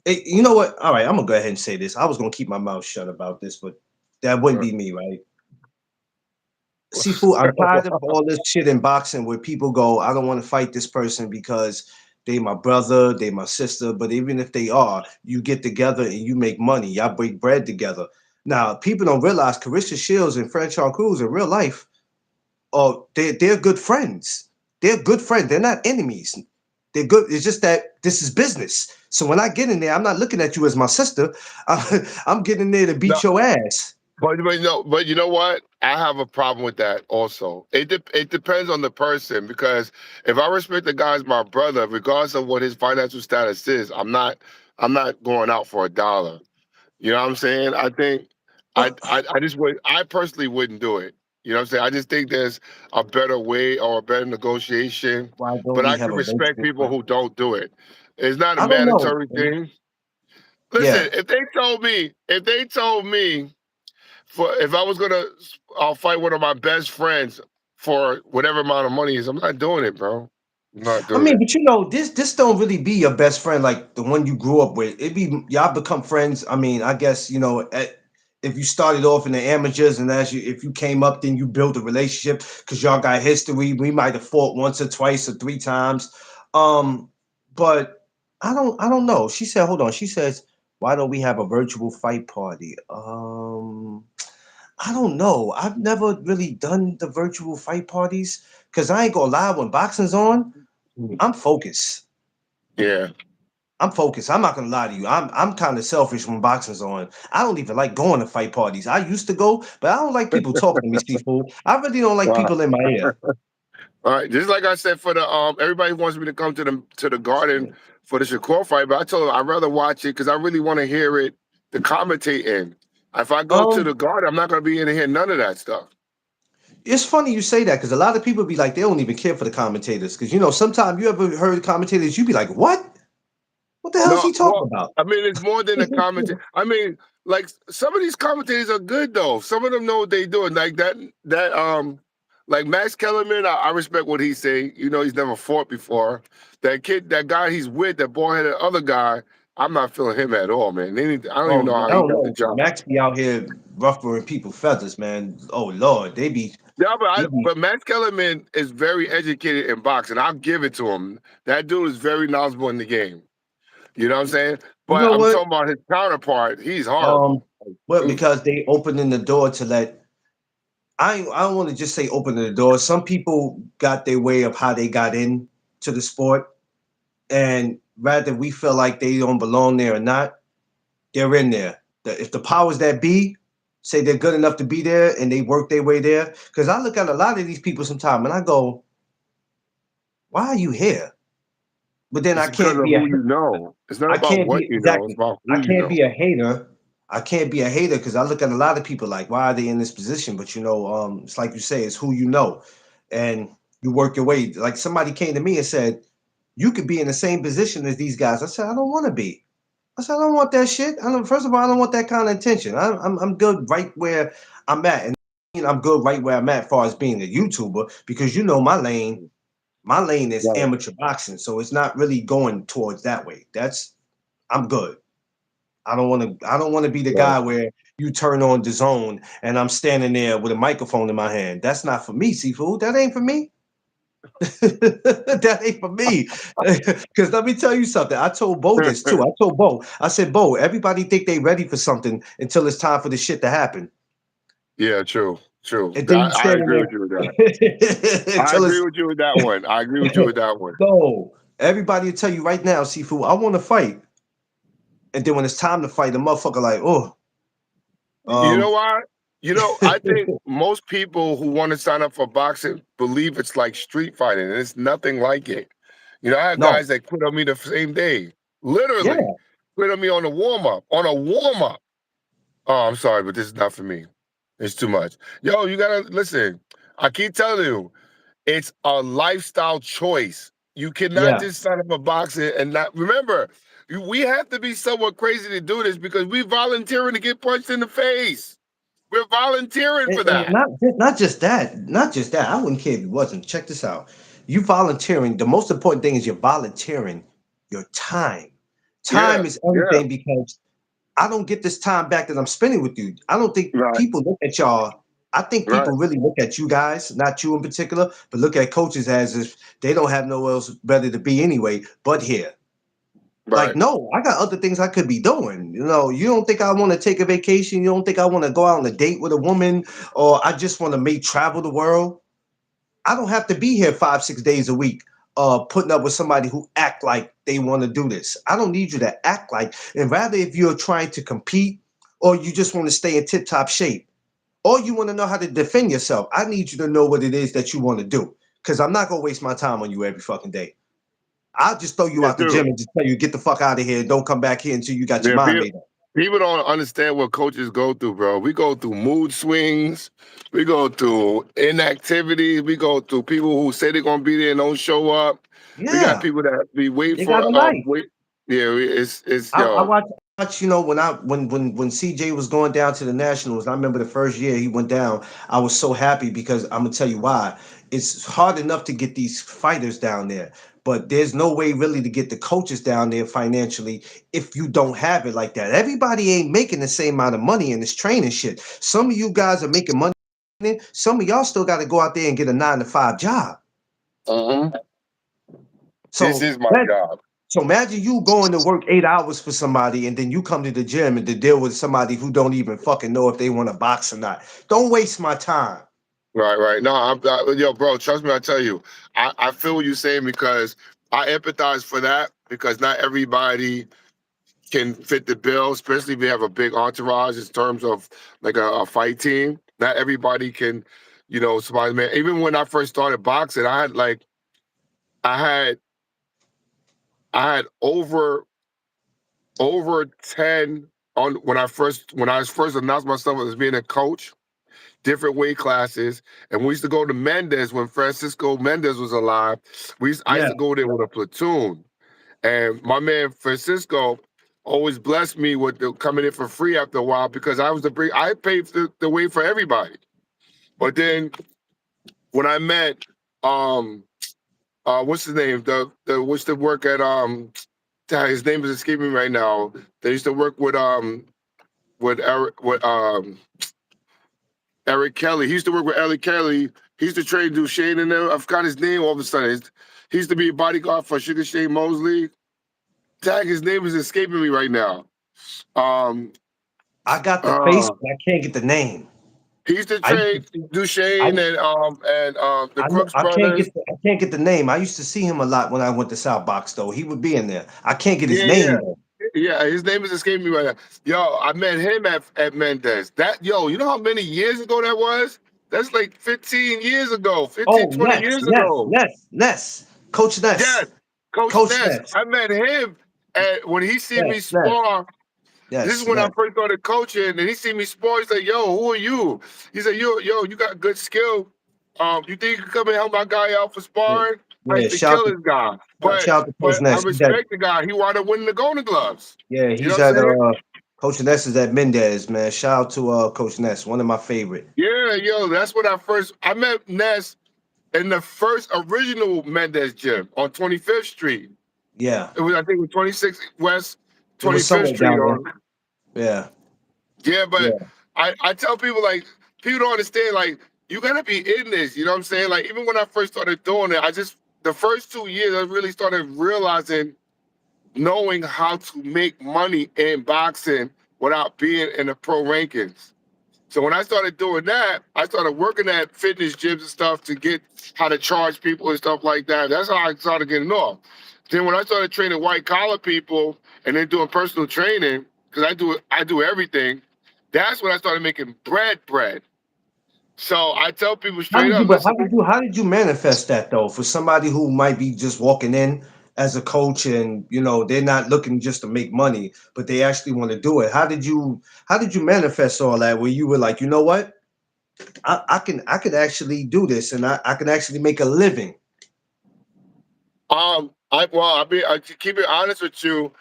You know what? All right, I'm gonna go ahead and say this. I was gonna keep my mouth shut about this, but that wouldn't be me, right? Seafood, I'm tired of all this shit in boxing where people go, I don't want to fight this person because they my brother, they my sister. But even if they are, you get together and you make money. Y'all break bread together. Now, people don't realize Carissa Shields and Franchon Cruz in real life, they're good friends. They're good friends. They're not enemies. They're good. It's just that this is business. So when I get in there, I'm not looking at you as my sister. I'm getting in there to no, beat your ass. but you know what? I have a problem with that also. It depends on the person because if I respect the guy as my brother, regardless of what his financial status is, I'm not going out for a dollar. You know what I'm saying? I think But I just would I personally wouldn't do it. You know what I'm saying? I just think there's a better way or a better negotiation. why don't But we I have can a respect virtual people fight? who don't do it. It's not a I don't know. mandatory thing. Listen, Yeah. if they told me for if I was gonna I'll fight one of my best friends for whatever amount of money is, I'm not doing it, bro. I'm not I doing mean, it. but this don't really be your best friend like the one you grew up with. It be y'all become friends. I mean, I guess if you started off in the amateurs and if you came up, then you built a relationship because y'all got history. We might have fought once or twice or three times, but I don't know. She said, hold on. She says, why don't we have a virtual fight party? I don't know. I've never really done the virtual fight parties because I ain't gonna lie. When boxing's on, I'm focused. Yeah. I'm focused. I'm not gonna lie to you. I'm kind of selfish when boxing's on. I don't even like going to fight parties. I used to go, but I don't like people talking to me, seafood. I really don't like Wow. people in my ear. All right, just like I said for the everybody wants me to come to the garden for the Shakur fight, but I told them I'd rather watch it because I really want to hear it, the commentating. If I go to Um, the garden, I'm not going to be able to hear none of that stuff. it's funny you say that because a lot of people be like they don't even care for the commentators because sometimes you ever heard commentators you be like what the hell is No, he talking well, about? I mean, it's more than a commentator. I mean, like some of these commentators are good though. Some of them know what they doing. Like like Max Kellerman, I respect what he's saying. You know, he's never fought before. That kid, that guy he's with, that bald-headed other guy, I'm not feeling him at all, man. I don't even Oh, know I how he don't got the know. job. Max be out here ruffling people feathers, man. Oh Lord, Yeah, he be but Max Kellerman is very educated in boxing. I'll give it to him. That dude is very knowledgeable in the game. You know what I'm saying? you But know I'm what? talking about his counterpart. He's Um, horrible. well, Oof. because they opening the door to let I don't want to just say opening the door. Some people got their way of how they got in to the sport, and rather we feel like they don't belong there or not, they're in there. If the powers that be say they're good enough to be there and they work their way there, because I look at a lot of these people sometimes and I go, why are you here? But then It's because of who you know. It's not I about can't what be you know. It's exactly. about I who you can't know. be a hater. I can't be a hater because I look at a lot of people like, why are they in this position? But it's like you say, it's who you know, and you work your way. Like somebody came to me and said, you could be in the same position as these guys. I said, I don't want to be. I said, I don't want that shit. I don't. First of all, I don't want that kind of attention. I'm good right where I'm at, and I'm good right where I'm at, as far as being a YouTuber, because my lane. My lane is Right. amateur boxing, so it's not really going towards that way. I'm good. I don't want to. I don't want to be the Right. guy where you turn on the zone and I'm standing there with a microphone in my hand. That's not for me, seafood. That ain't for me. That ain't for me. Because let me tell you something. I told Bo this too. I told Bo. I said, Bo, everybody think they ready for something until it's time for the shit to happen, Yeah, true. True. and then you I standing agree with you with that. there I until agree it's with you with that one. I agree with you with that one. no. Everybody will tell you right now, seafood. I want to fight, and then when it's time to fight, the motherfucker like, oh, You know um, why? You know, I think most people who want to sign up for boxing believe it's like street fighting, and it's nothing like it. You know, I have no, guys that quit on me the same day, yeah. literally quit on me on a warm up. On a warm up. Oh, I'm sorry, but this is not for me. It's too much. Yo, you gotta listen. I keep telling you, it's a lifestyle choice. You cannot Yeah. just sign up for boxing and not remember. We have to be somewhat crazy to do this because we volunteering to get punched in the face. We're volunteering for And that. not just that, not just that. I wouldn't care if it wasn't. Check this out. You volunteering. The most important thing is you're volunteering your time. Yeah, Time is yeah, everything because I don't get this time back that I'm spending with you. I don't think right, people look at y'all. I think right, people really look at you guys, not you in particular, but look at coaches as if they don't have nowhere else better to be anyway but here. Like, right. no, I got other things I could be doing. You don't think I want to take a vacation? You don't think I want to go out on a date with a woman, or I just want to make travel the world? I don't have to be here 5, 6 days a week, putting up with somebody who act like they want to do this. I don't need you to act like, and rather if you're trying to compete or you just want to stay in tip top shape, or you want to know how to defend yourself, I need you to know what it is that you want to do. Because I'm not gonna waste my time on you every fucking day. I'll just throw you Yeah, out the too. gym and just tell you get the fuck out of here. Don't come back here until you got your Yeah, mind made up. people don't understand what coaches go through, bro. We go through mood swings. We go through inactivity. We go through people who say they're gonna be there and don't show up. We got Yeah, people that be wait they got a for life. wait. Yeah, it's I yo. watch, when CJ was going down to the Nationals. I remember the first year he went down. I was so happy because I'm gonna tell you why. It's hard enough to get these fighters down there, but there's no way really to get the coaches down there financially if you don't have it like that. Everybody ain't making the same amount of money in this training shit. Some of you guys are making money. Some of y'all still got to go out there and get a 9 to 5 job. Mhm. This So is my that job. So imagine you going to work 8 hours for somebody, and then you come to the gym and to deal with somebody who don't even fucking know if they want to box or not. Don't waste my time. Right, right. No, yo, bro. Trust me, I tell you, I feel what you're saying because I empathize for that because not everybody can fit the bill, especially if you have a big entourage in terms of like a fight team. Not everybody can, somebody, man. Even when I first started boxing, I had I had over 10 on when I was first announced myself as being a coach, different weight classes. And we used to go to Mendez when Francisco Mendez was alive. I used Yeah. to go there with a platoon. And my man Francisco always blessed me with coming in for free after a while because I paid the way for everybody. But then when I met um what's his name? The what's the work at his name is escaping me right now. They used to work with Eric Kelly. He used to work with Eric Kelly. He used to train Duchesne and them. I forgot his name all of a sudden. He used to be a bodyguard for Sugar Shane Mosley. His name is escaping me right now. Um, I got the face, uh, but I can't get the name. he used to I used train to, I Duchesne and the I know Crooks brothers. I can't get the name. I used to see him a lot when I went to South Box though. He would be in there. I can't get his Yeah, yeah, name though. yeah. His name is escaping me right now. Yo, I met him at Mendez. You know how many years ago that was? That's like 15 years ago, 15, Oh, 20 years ago. Ness, Coach Ness, Yes, Coach Coach Ness. Ness, I met him when he seen me Ness, spar. This is when I Ness. first started coaching, and he seen me spar. He's like, "Yo, who are you?" He said, "Yo, you got good skill. You think you can come and help my guy out for Yeah, sparring?" I yeah. used to kill this guy, but Shout out to Coach I Ness. respect the guy. He wound up winning the Golden Gloves. Yeah, You know he's what I'm at saying? Coach Ness is at Mendez, man. Shout out to Coach Ness, one of my favorite. Yeah, yo, that's when I met Ness in the first original Mendez gym on 25th Street. Yeah, I think it was 26 West it was 25th somewhere Street down there. on. Yeah, Yeah, but yeah, I tell people like people don't understand like you gotta be in this. You know what I'm saying? Like even when I first started doing it, the first 2 years I really started realizing knowing how to make money in boxing without being in the pro rankings. So when I started doing that, I started working at fitness gyms and stuff to get how to charge people and stuff like that. That's how I started getting off. Then when I started training white collar people and then doing personal training, because I do everything, that's when I started making bread. So I tell people straight up, listen, how did you manifest that though? For somebody who might be just walking in as a coach and they're not looking just to make money, but they actually want to do it. How did you manifest all that where you were like, you know what? I could actually do this and I can actually make a living. I to keep it honest with you,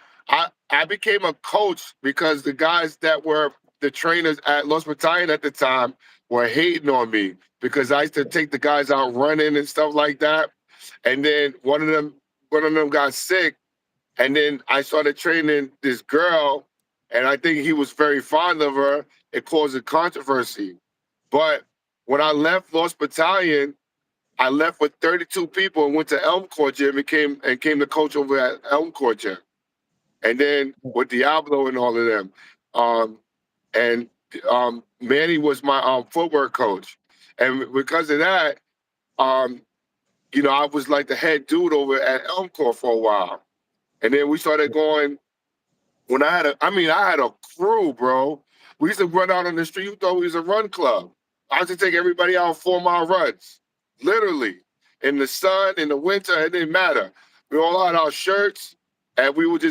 I became a coach because the guys that were the trainers at Los Battalion at the time were hating on me because I used to take the guys out running and stuff like that. And then one of them got sick, and then I started training this girl, and I think he was very fond of her. It caused a controversy. But when I left Lost Battalion, I left with 32 people and went to Elm Court Gym and came the coach over at Elm Court Gym. And then with Diablo and all of them. Um, and Manny was my footwork coach. And because of that, um, I was like the head dude over at Elm Court for a while. And then we started going when I had a crew, bro. We used to run out on the street. You thought we was a run club. I used to take everybody out 4 mile runs, literally in the sun, in the winter. It didn't matter. We all had our shirts, and we would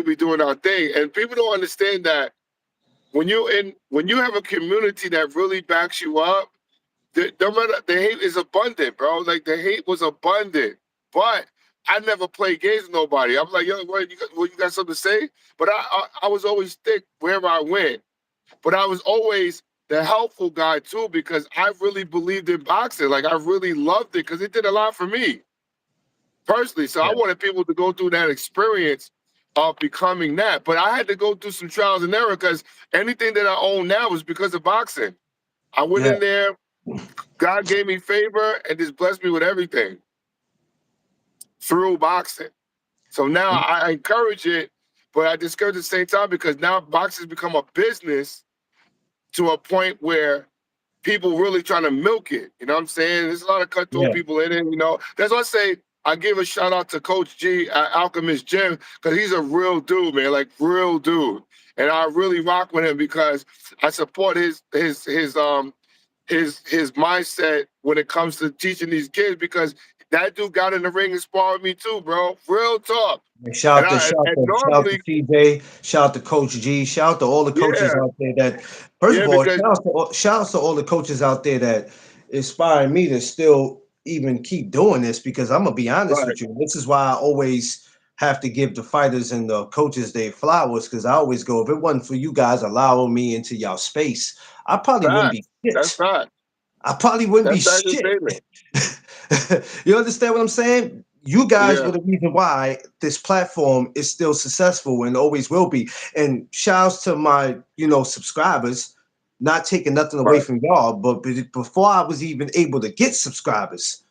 be doing our thing. And people don't understand that when you have a community that really backs you up, the hate is abundant, bro. Like the hate was abundant, but I never played games with nobody. I'm like, yo, you got something to say? But I was always thick wherever I went. But I was always the helpful guy too because I really believed in boxing. Like I really loved it because it did a lot for me personally. So I Yeah, wanted people to go through that experience of becoming that. But I had to go through some trials and error because anything that I own now is because of boxing. I went yeah, in there, God gave me favor and just blessed me with everything through boxing. So now I encourage it, but I discourage at the same time because now boxing's become a business to a point where people really trying to milk it. You know what I'm saying? There's a lot of cutthroat yeah, people in it. That's why I say I give a shout out to Coach G at Alchemist Gym because he's a real dude, man, like real dude. And I really rock with him because I support his his mindset when it comes to teaching these kids, because that dude got in the ring and sparred with me too, bro. Real talk. And And I and shout out to normally, TJ, shout out to Coach G, shout out to all the coaches yeah, out there that first yeah, of all, because shout out to all the coaches out there that inspire me to still even keep doing this because I'm gonna be honest right, with you. This is why I always have to give the fighters and the coaches their flowers because I always go, if it wasn't for you guys allowing me into y'all space, I probably wouldn't be facts. That's shit. not. I probably wouldn't be That's not the shit. statement. You understand what I'm saying? You guys were Yeah, the reason why this platform is still successful and always will be. And shouts to my, subscribers, not taking nothing away right, from y'all, but before I was even able to get subscribers,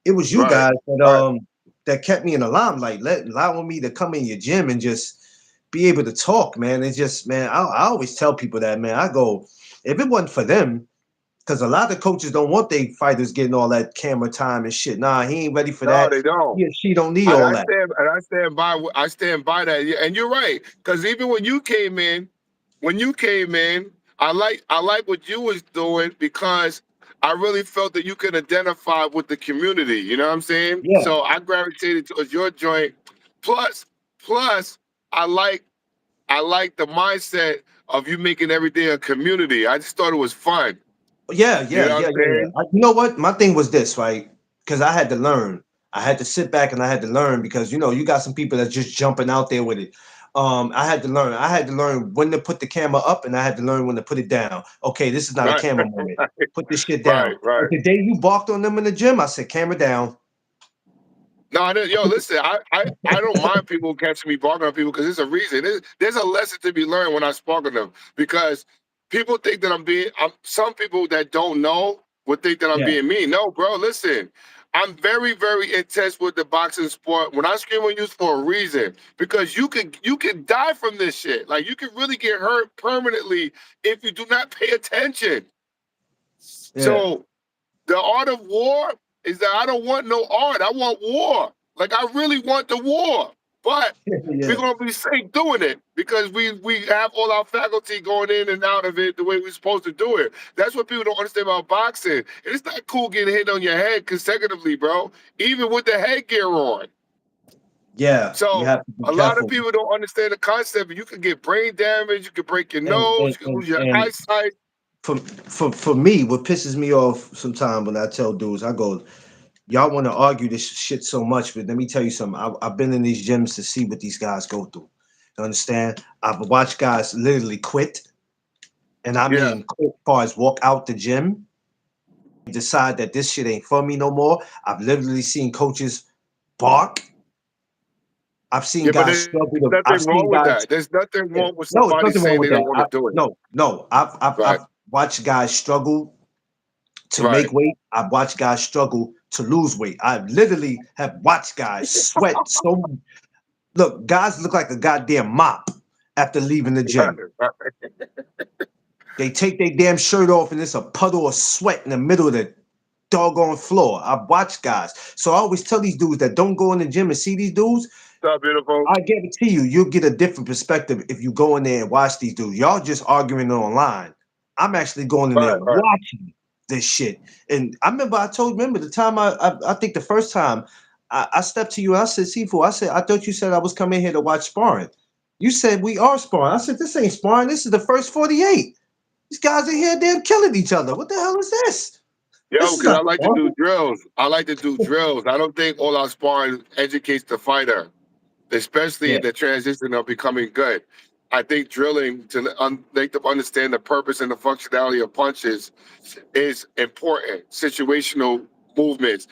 it was you right, guys right. that kept me in the limelight, allowing me to come in your gym and just be able to talk, man. It's just, man, I always tell people that, man. I go, if it wasn't for them, because a lot of coaches don't want their fighters getting all that camera time and shit. Nah, he ain't ready for No, that. they don't. He or she don't need And all I that. stand and I stand by that. Yeah, and you're right. Because even when you came in, I like what you was doing because I really felt that you could identify with the community. You know what I'm saying? Yeah, So I gravitated towards your joint. Plus, plus, I like I like the mindset of you making everything a community. I just thought it was fun. yeah, You yeah, know what yeah, I'm yeah, yeah. saying? You know what? My thing was this, right? Because I had to learn. I had to sit back and I had to learn because you got some people that's just jumping out there with it. I had to learn. I had to learn when to put the camera up and I had to learn when to put it down. Okay, this is not a Right, camera moment. Put this shit down. right, right. But the day you barked on them in the gym, I said, camera down. No, I didn't, yo, listen, I don't mind people catching me barking on people because there's a reason. There's a lesson to be learned when I spark on them because people think that some people that don't know would think that I'm Yeah, being mean. No, bro, listen. I'm very, very intense with the boxing sport. When I scream on you, it's for a reason because you can die from this shit. Like you can really get hurt permanently if you do not pay attention. yeah, So the art of war is that I don't want no art. I want war. Like I really want the war. But we're yeah, gonna be safe doing it because we have all our faculty going in and out of it the way we're supposed to do it. That's what people don't understand about boxing. It's not cool getting hit on your head consecutively, bro. Even with the headgear on. yeah. You So have to be a lot of careful. people don't understand the concept. You can get brain damage. You can break your And nose. and You can and, lose your and eyesight. for me, what pisses me off sometimes when I tell dudes, I go, y'all want to argue this shit so much, but let me tell you something. I've been in these gyms to see what these guys go through. You understand? I've watched guys literally quit, and I Yeah. mean quit as far as walk out the gym, decide that this shit ain't for me no more. I've literally seen coaches bark. I've seen Yeah, but guys there's struggle nothing to. I've wrong with seen that. guys. There's nothing wrong with No, it's somebody nothing saying wrong they with don't that. want to do it. No, no. I've Right, watched guys struggle to right. make weight. I've watched guys struggle to lose weight. I literally have watched guys sweat so. Look, guys look like a goddamn mop after leaving the gym. They take their damn shirt off and it's a puddle of sweat in the middle of the doggone floor. I've watched guys. So I always tell these dudes that don't go in the gym and see these dudes, What's up, beautiful? I guarantee you, you'll get a different perspective if you go in there and watch these dudes. Y'all just arguing online. I'm actually going in there Right, right. watching this shit. And I remember remember the time I think the first time I stepped to you and I said, Sifu, I said, I thought you said I was coming here to watch sparring. You said we are sparring. I said, this ain't sparring. This is the first 48. These guys are here, they're killing each other. What the hell is this? Yo, This is because not I like to do sparring. drills. I like to do drills. I don't think all our sparring educates the fighter, especially Yeah, in the transition of becoming good. I think drilling to make them understand the purpose and the functionality of punches is important. Situational movements,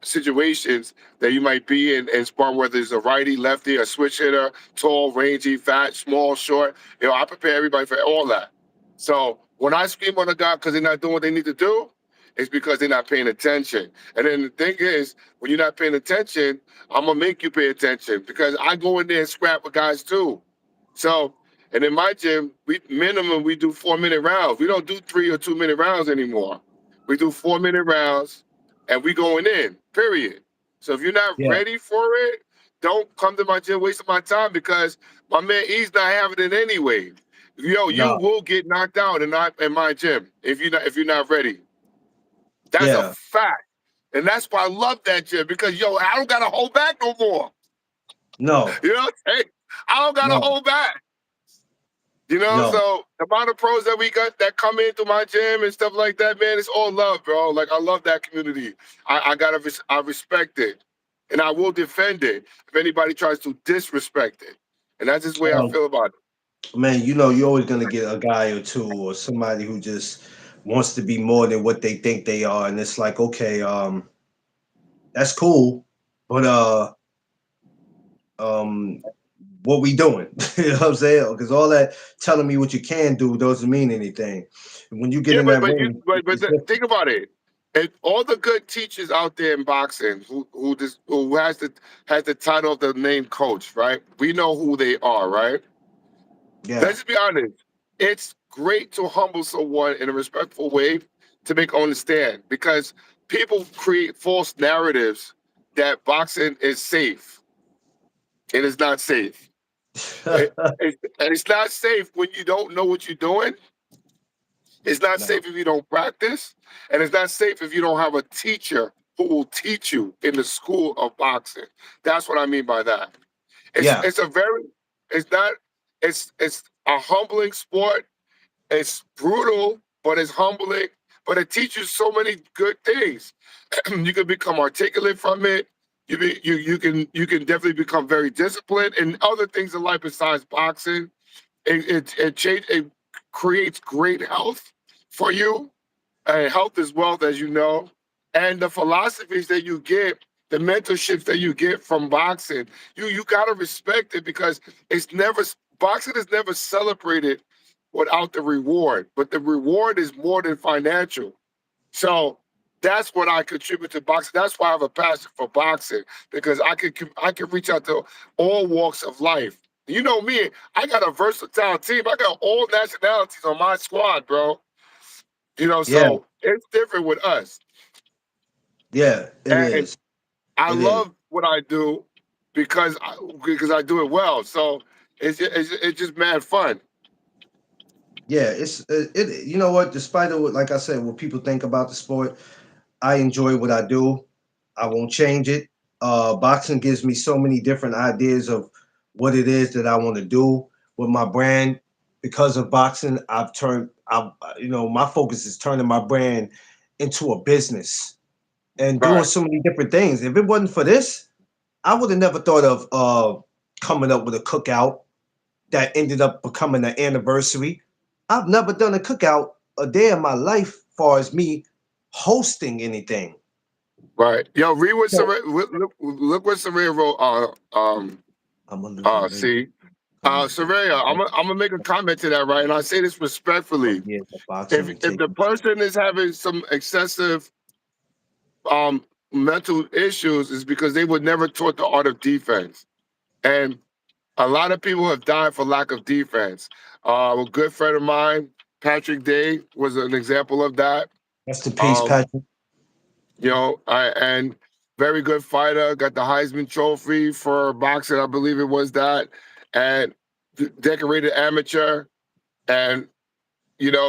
situations that you might be in and spar, whether it's a righty, lefty, a switch hitter, tall, rangy, fat, small, short. I prepare everybody for all that. So when I scream on a guy because they're not doing what they need to do, it's because they're not paying attention. And then the thing is, when you're not paying attention, I'm gonna make you pay attention because I go in there and scrap with guys too. So, and in my gym, we do 4 minute rounds. We don't do 3 or 2 minute rounds anymore. We do 4 minute rounds, and we going in. Period. So if you're not yeah, ready for it, don't come to my gym wasting my time because my man E's not having it anyway. Yo, you No, will get knocked out in my gym if you're not ready. That's a yeah, fact. And that's why I love that gym because yo, I don't gotta hold back no more. no, You know what I'm saying? I don't gotta no, hold back. no. So the amount of pros that we got that come into my gym and stuff like that, man, it's all love, bro. Like I love that community. I respect it, and I will defend it if anybody tries to disrespect it. And that's just the way I Well, feel about it. man, you're always gonna get a guy or two or somebody who just wants to be more than what they think they are, and it's like, okay, that's cool, but um, what we doing? You know what I'm saying? Because all that telling me what you can do doesn't mean anything. When you get Yeah, in but that but you ring, but it's different. think about it. And all the good teachers out there in boxing who has the title of the name coach, right? We know who they are, right? Yeah. Let's just be honest. It's great to humble someone in a respectful way to make them understand because people create false narratives that boxing is safe. It is not safe. And it's not safe when you don't know what you're doing. It's not No. safe if you don't practice, and it's not safe if you don't have a teacher who will teach you in the school of boxing. That's what I mean by that. It's Yeah. it's a very it's not it's a humbling sport. It's brutal, but it's humbling. But it teaches so many good things. You can become articulate from it. You can definitely become very disciplined and other things in life besides boxing. It creates great health for you. Health is wealth, as you know, and the philosophies that you get, the mentorships that you get from boxing, you gotta respect it because it's never boxing is never celebrated without the reward, but the reward is more than financial. So that's what I contribute to boxing. That's why I have a passion for boxing because I can reach out to all walks of life. You know me, I got a versatile team. I got all nationalities on my squad, bro. Yeah. So it's different with us. Yeah. It And is. I It is. love what I do because I do it well. So it's just mad fun. Yeah. It. You know what? Despite of what, like I said, what people think about the sport, I enjoy what I do. I won't change it. Boxing gives me so many different ideas of what it is that I want to do with my brand. Because of boxing, my focus is turning my brand into a business and doing Right, so many different things. If it wasn't for this, I would have never thought of coming up with a cookout that ended up becoming an anniversary. I've never done a cookout a day in my life, far as me hosting anything. right. Yo, read what So look what Serrano I'm a little late see. coming to Saraya, I'm gonna make a comment to that, right? And I say this respectfully. years of boxing If and if the taking person is having some excessive um mental issues, is because they were never taught the art of defense. And a lot of people have died for lack of defense. A good friend of mine, Patrick Day, was an example of that. rest in peace, Um, Patrick. and very good fighter, got the Heisman Trophy for boxing, I believe it was that, and decorated amateur, and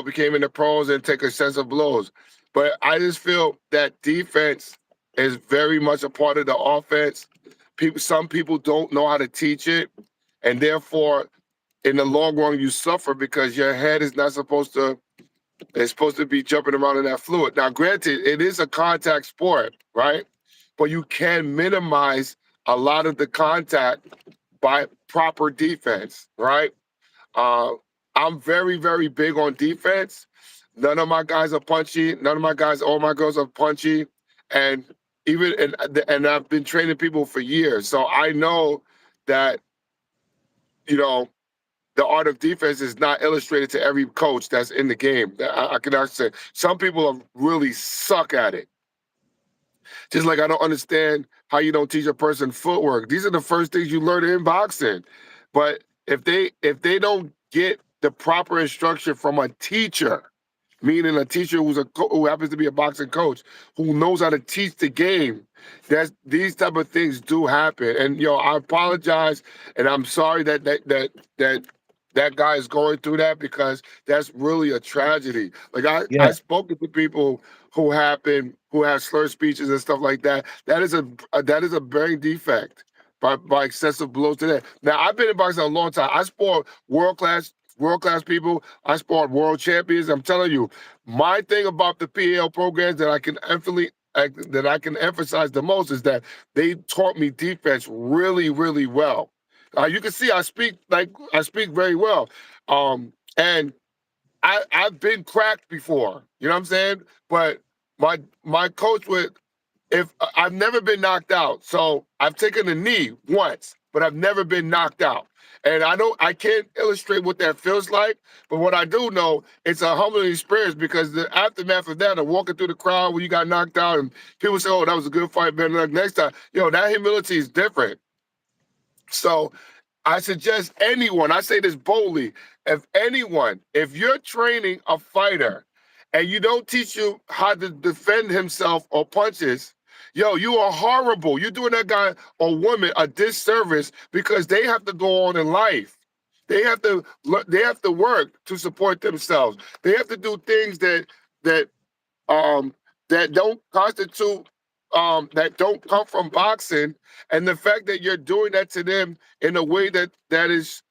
became in the pros and take excessive blows. But I just feel that defense is very much a part of the offense. Some people don't know how to teach it, and therefore, in the long run, you suffer because your head is not supposed to. It's supposed to be jumping around in that fluid. Now, granted, it is a contact sport, right? But you can minimize a lot of the contact by proper defense, right? Uh, I'm very, very big on defense. None of my guys are punchy. None of my guys, all my girls are punchy, and and I've been training people for years, so I know that you know the art of defense is not illustrated to every coach that's in the game. I can actually say some people are really suck at it. Just like I don't understand how you don't teach a person footwork. These are the first things you learn in boxing. But if they don't get the proper instruction from a teacher, meaning a teacher who happens to be a boxing coach who knows how to teach the game, that these type of things do happen. And I apologize, and I'm sorry that that guy is going through that, because that's really a tragedy. Like I Yeah. spoke to people who have slurred speeches and stuff like that. That is a brain defect by excessive blows to that. Now I've been in boxing a long time. I sport world class people. I sport world champions. I'm telling you, my thing about the PAL programs that I can emphasize the most is that they taught me defense really, really well. You can see I speak very well, and I've been cracked before. You know what I'm saying? But my coach would if I've never been knocked out, so I've taken a knee once, but I've never been knocked out. And I can't illustrate what that feels like, but what I do know, it's a humbling experience, because the aftermath of that, of walking through the crowd when you got knocked out, and people say, "Oh, that was a good fight, man." Like, next time, that humility is different. So I suggest anyone, I say this boldly, if you're training a fighter and you don't teach you how to defend himself or punches, you are horrible. You're doing that guy or woman a disservice, because they have to go on in life. They have to work to support themselves. They have to do things that um, that don't constitute that don't come from boxing, and the fact that you're doing that to them in a way that is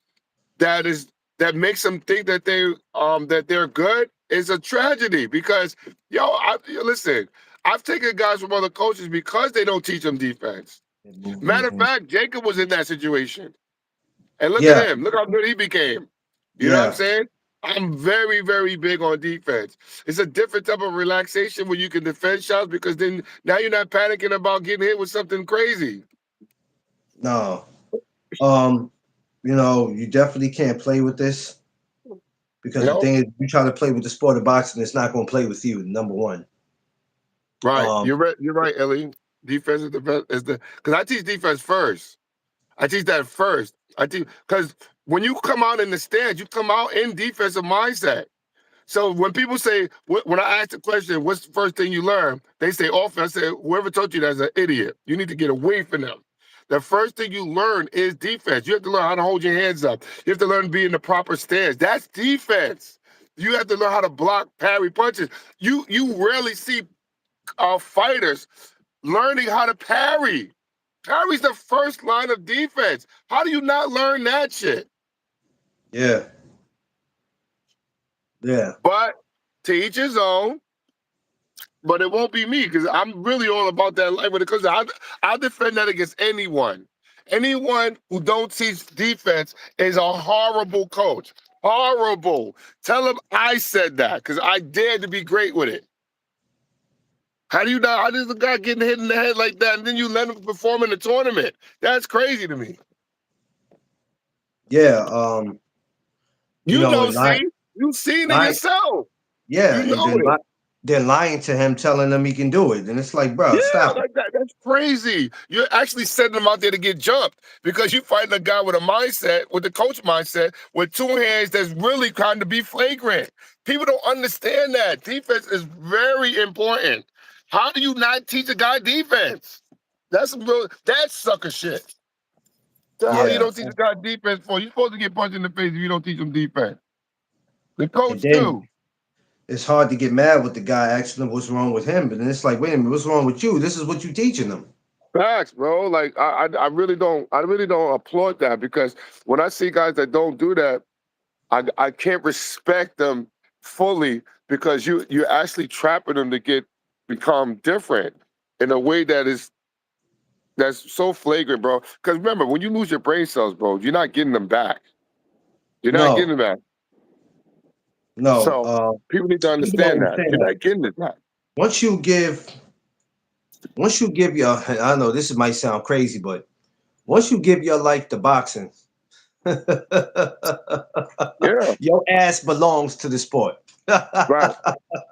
that makes them think that they're good is a tragedy. Because listen, I've taken guys from other coaches because they don't teach them defense. Matter of Mhm. fact, Jacob was in that situation. And look at Yeah. him. Look how good he became. You know what I'm Yeah. saying? I'm very, very big on defense. It's a different type of relaxation where you can defend shots, because then now you're not panicking about getting hit with something crazy. No. You definitely can't play with this because the No? thing is, you try to play with the sport of boxing, it's not going to play with you. Number one. Right. Um, You're right, Ellie. Defense is the because I teach defense first. I teach that first. I teach because when you come out in the stands, you come out in defensive mindset. So when people say, when I ask the question, what's the first thing you learn? They say offense. I say, whoever told you that's an idiot. You need to get away from them. The first thing you learn is defense. You have to learn how to hold your hands up. You have to learn to be in the proper stance. That's defense. You have to learn how to block, parry punches. You rarely see fighters learning how to parry. Parry's the first line of defense. How do you not learn that shit? yeah. Yeah. But to each his own. But it won't be me, because I'm really all about that life when it comes to. I'll defend that against anyone. Anyone who don't teach defense is a horrible coach. Horrible. Tell them I said that, because I dared to be great with it. How do you not? How does the guy getting hit in the head like that, and then you let him perform in the tournament? That's crazy to me. Yeah. You And see, you've seen it lying, yourself. yeah, You and know it. they're lying to him, telling him he can do it, and it's like, bro, Yeah, stop it. like that. That's crazy. You're actually sending them out there to get jumped, because you fighting a guy with a mindset, with the coach mindset, with two hands that's really kind of be flagrant. People don't understand that. Defense is very important. How do you not teach a guy defense? That's sucker shit. The hell you Yeah, don't teach a guy defense for? You're supposed to get punched in the face if you don't teach him defense. The and coach then too. it's hard to get mad with the guy asking him what's wrong with him, but then it's like, wait a minute, what's wrong with you? This is what you teaching them. Facts, bro. Like I really don't applaud that, because when I see guys that don't do that, I can't respect them fully, because you're actually trapping them to become different in a way that's so flagrant, bro. Because remember, when you lose your brain cells, bro, you're not getting them back. You're not No, getting them back. no. So people need to People don't understand that understand you're that. not getting it back. Once you give, once you give your, I know this might sound crazy, but once you give your life to boxing, Yeah, your ass belongs to the sport. right.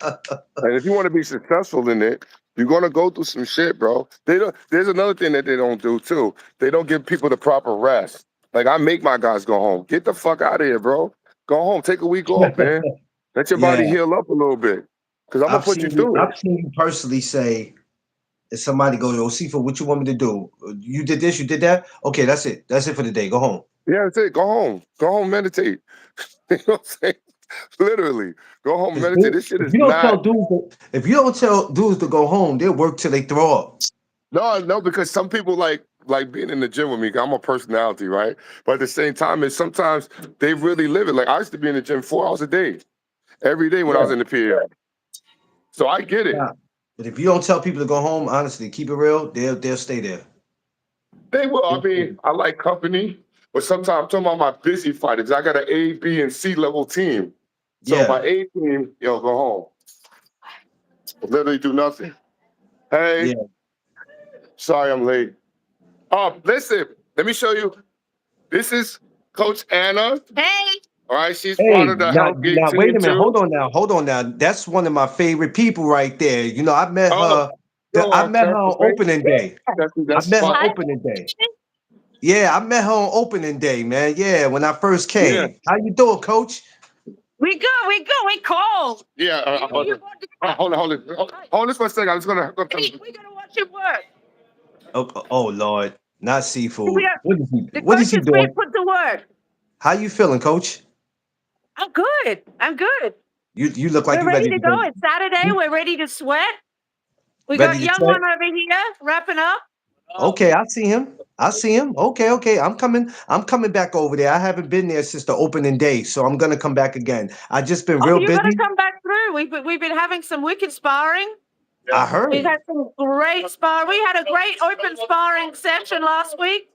And if you want to be successful in it, you're gonna go through some shit, bro. They don't. There's another thing that they don't do too. They don't give people the proper rest. Like I make my guys go home. Get the fuck out of here, bro. Go home. Take a week off, man. Let your Yeah, body heal up a little bit. Cause I'm gonna put you through it. I've seen you personally say, and somebody goes, "Oh, Seafood, what you want me to do? You did this, you did that. Okay, that's it. That's it for the day. Go home." Yeah, that's it. Go home. Go home, meditate. You know what I'm saying? Literally, go home, If, meditate. This shit if is you don't not. tell dudes, if you don't tell dudes to go home, they'll work till they throw up. No, no, because some people like being in the gym with me. 'Cause I'm a personality, right? But at the same time, is sometimes they really live it. Like I used to be in the gym 4 hours a day, every day when I was Yeah. in the PL. So I get it. Nah. But if you don't tell people to go home, honestly, keep it real, they'll stay there. They will. I They'll stay mean, I like company, but sometimes I'm talking about my busy fighters. I got an A, B, and C level team. So my Yeah, A team, go home. Literally do nothing. Hey, yeah. sorry I'm late. Listen, let me show you. This is Coach Anna. Hey. All right, she's part Hey, of the Hellgate now, wait team a minute. too. Hold on now. That's one of my favorite people right there. You know, I met Oh, her. no, I met her that's on great. opening day. I That's met her fun. opening day. Yeah, I met her on opening day, man. Yeah, when I first Yeah, came. How you doing, Coach? We cold. yeah. Hold on, hold this for a second. I'm just gonna. We gotta watch him work. Oh, Lord, not We seafood. got What is he? the What coach is he is being doing? put to work. How you feeling, Coach? I'm good. I'm good. You look like We're you ready ready to to go. go. It's Saturday. You We're ready to sweat. We ready got to young check? one over here wrapping up. Okay, I see him. I see him. Okay, okay. I'm coming. I'm coming back over there. I haven't been there since the opening day, so I'm gonna come back again. I just been Oh, real you got to busy. come back through. We've been having some wicked sparring. I We've heard. had some great spar. We had a great open sparring session last week.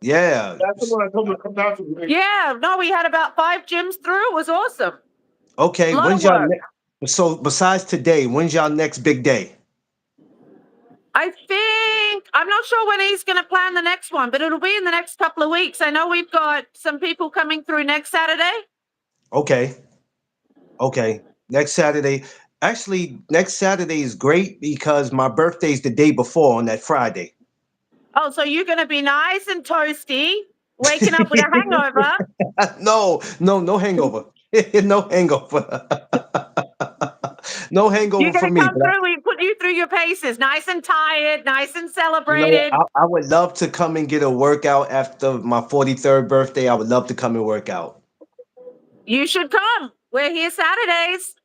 Yeah. That's the one I told you to come down to. Yeah, no, we had about 5 gyms through. It was awesome. Okay. A lot of When's y'all work. next? So besides today, when's y'all next big day? I think I'm not sure when he's going to plan the next one, but it'll be in the next couple of weeks. I know we've got some people coming through next Saturday. Okay. Okay. Next Saturday. Actually, next Saturday is great because my birthday's the day before on that Friday. Oh, so you're going to be nice and toasty, waking up with a hangover. No, no, no hangover. No hangover. No You're hangover going for to me. come through. We put you through your paces, nice and tired, nice and You know, celebrated. I would love to come and get a workout after my 43rd birthday. I would love to come and work out. You should come. We're here Saturdays.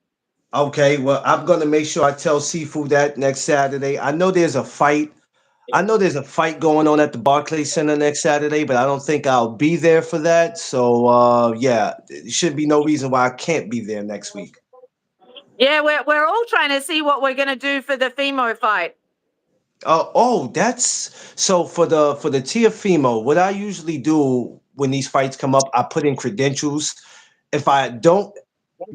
Okay, well, I'm gonna make sure I tell Seafood that next Saturday. I know there's a fight. I know there's a fight going on at the Barclays Center next Saturday, but I don't think I'll be there for that. So, yeah, there should be no reason why I can't be there next week. Yeah, we're all trying to see what we're going to do for the Fimo fight. Oh, that's so for the Tiafimo. What I usually do when these fights come up, I put in credentials. If I don't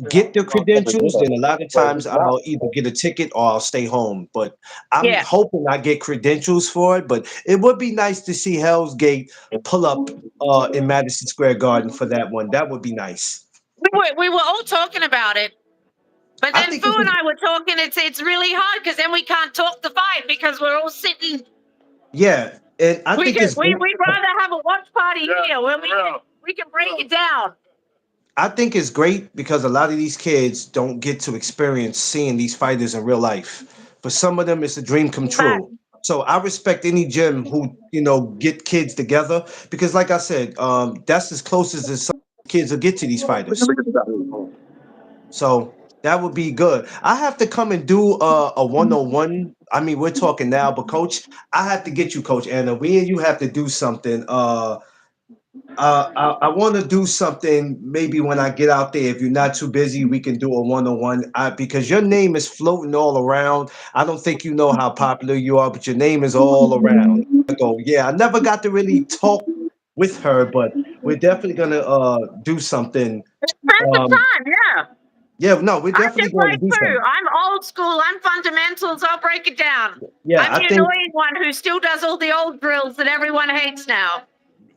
get the credentials, then a lot of times I'll either get a ticket or I'll stay home. But I'm Yeah. hoping I get credentials for it. But it would be nice to see Hell's Gate pull up in Madison Square Garden for that one. That would be nice. We were all talking about it. But I then think Fu it's and I were talking. It's really hard because then we can't talk the fight because we're all sitting. yeah, and I think it's great. We'd rather have a watch party here where we can break it down. I think it's great because a lot of these kids don't get to experience seeing these fighters in real life. For some of them, it's a dream come Fact. true. So I respect any gym who get kids together because, like I said, that's as close as some kids will get to these fighters. So that would be good. I have to come and do a 1-on-one. I mean, we're talking now, but coach, I have to get you, Coach Anna. We and you have to do something. I want to do something maybe when I get out there. If you're not too busy, we can do a 1-on-one. Because your name is floating all around. I don't think you know how popular you are, but your name is all around. I go, yeah. I never got to really talk with her, but we're definitely gonna do something. Spend some Um, time, yeah. yeah, no, we're I'm definitely just going to like do Fu. something. I'm old school. I'm fundamentals. I'll break it down. Yeah, I'm I the think. annoying one who still does all the old drills that everyone hates now.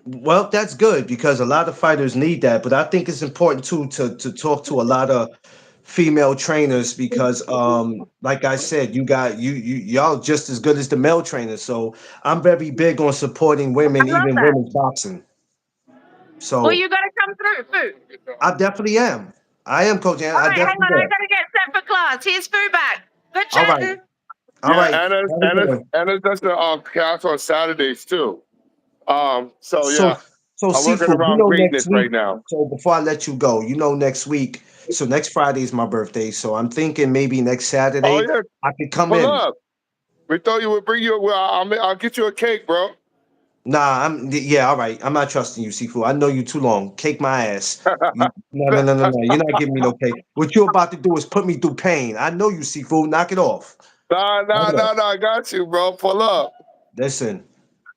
Well, that's good because a lot of fighters need that. But I think it's important too to talk to a lot of female trainers because like I said, you got y'all just as good as the male trainers. So I'm very big on supporting I women, love even that. women's boxing. Well, So you got to come through, Fu. I definitely am. I am, Coach Ann. All I right, hang definitely on. I am. got to get set for class. Here's Fu back. Good All right. chatting. All Yeah, right. Have a good one. Anna's does the cast on Saturdays too. So So, yeah, so I'm working seafood. around Next greatness week. right now. So before I let you go, next week. So next Friday is my birthday. So I'm thinking maybe next Oh Saturday yeah, I could come pull in. up. We thought you would bring you. Well, I'll get you a cake, bro. Nah, yeah, all right. I'm not trusting you, seafood. I know you too long. Cake my ass. No, no, no, no, no. You're not giving me no cake. What you're about to do is put me through pain. I know you, seafood. Knock it off. Nah, Knock nah, it off. nah, nah. I got you, bro. Pull up. Listen,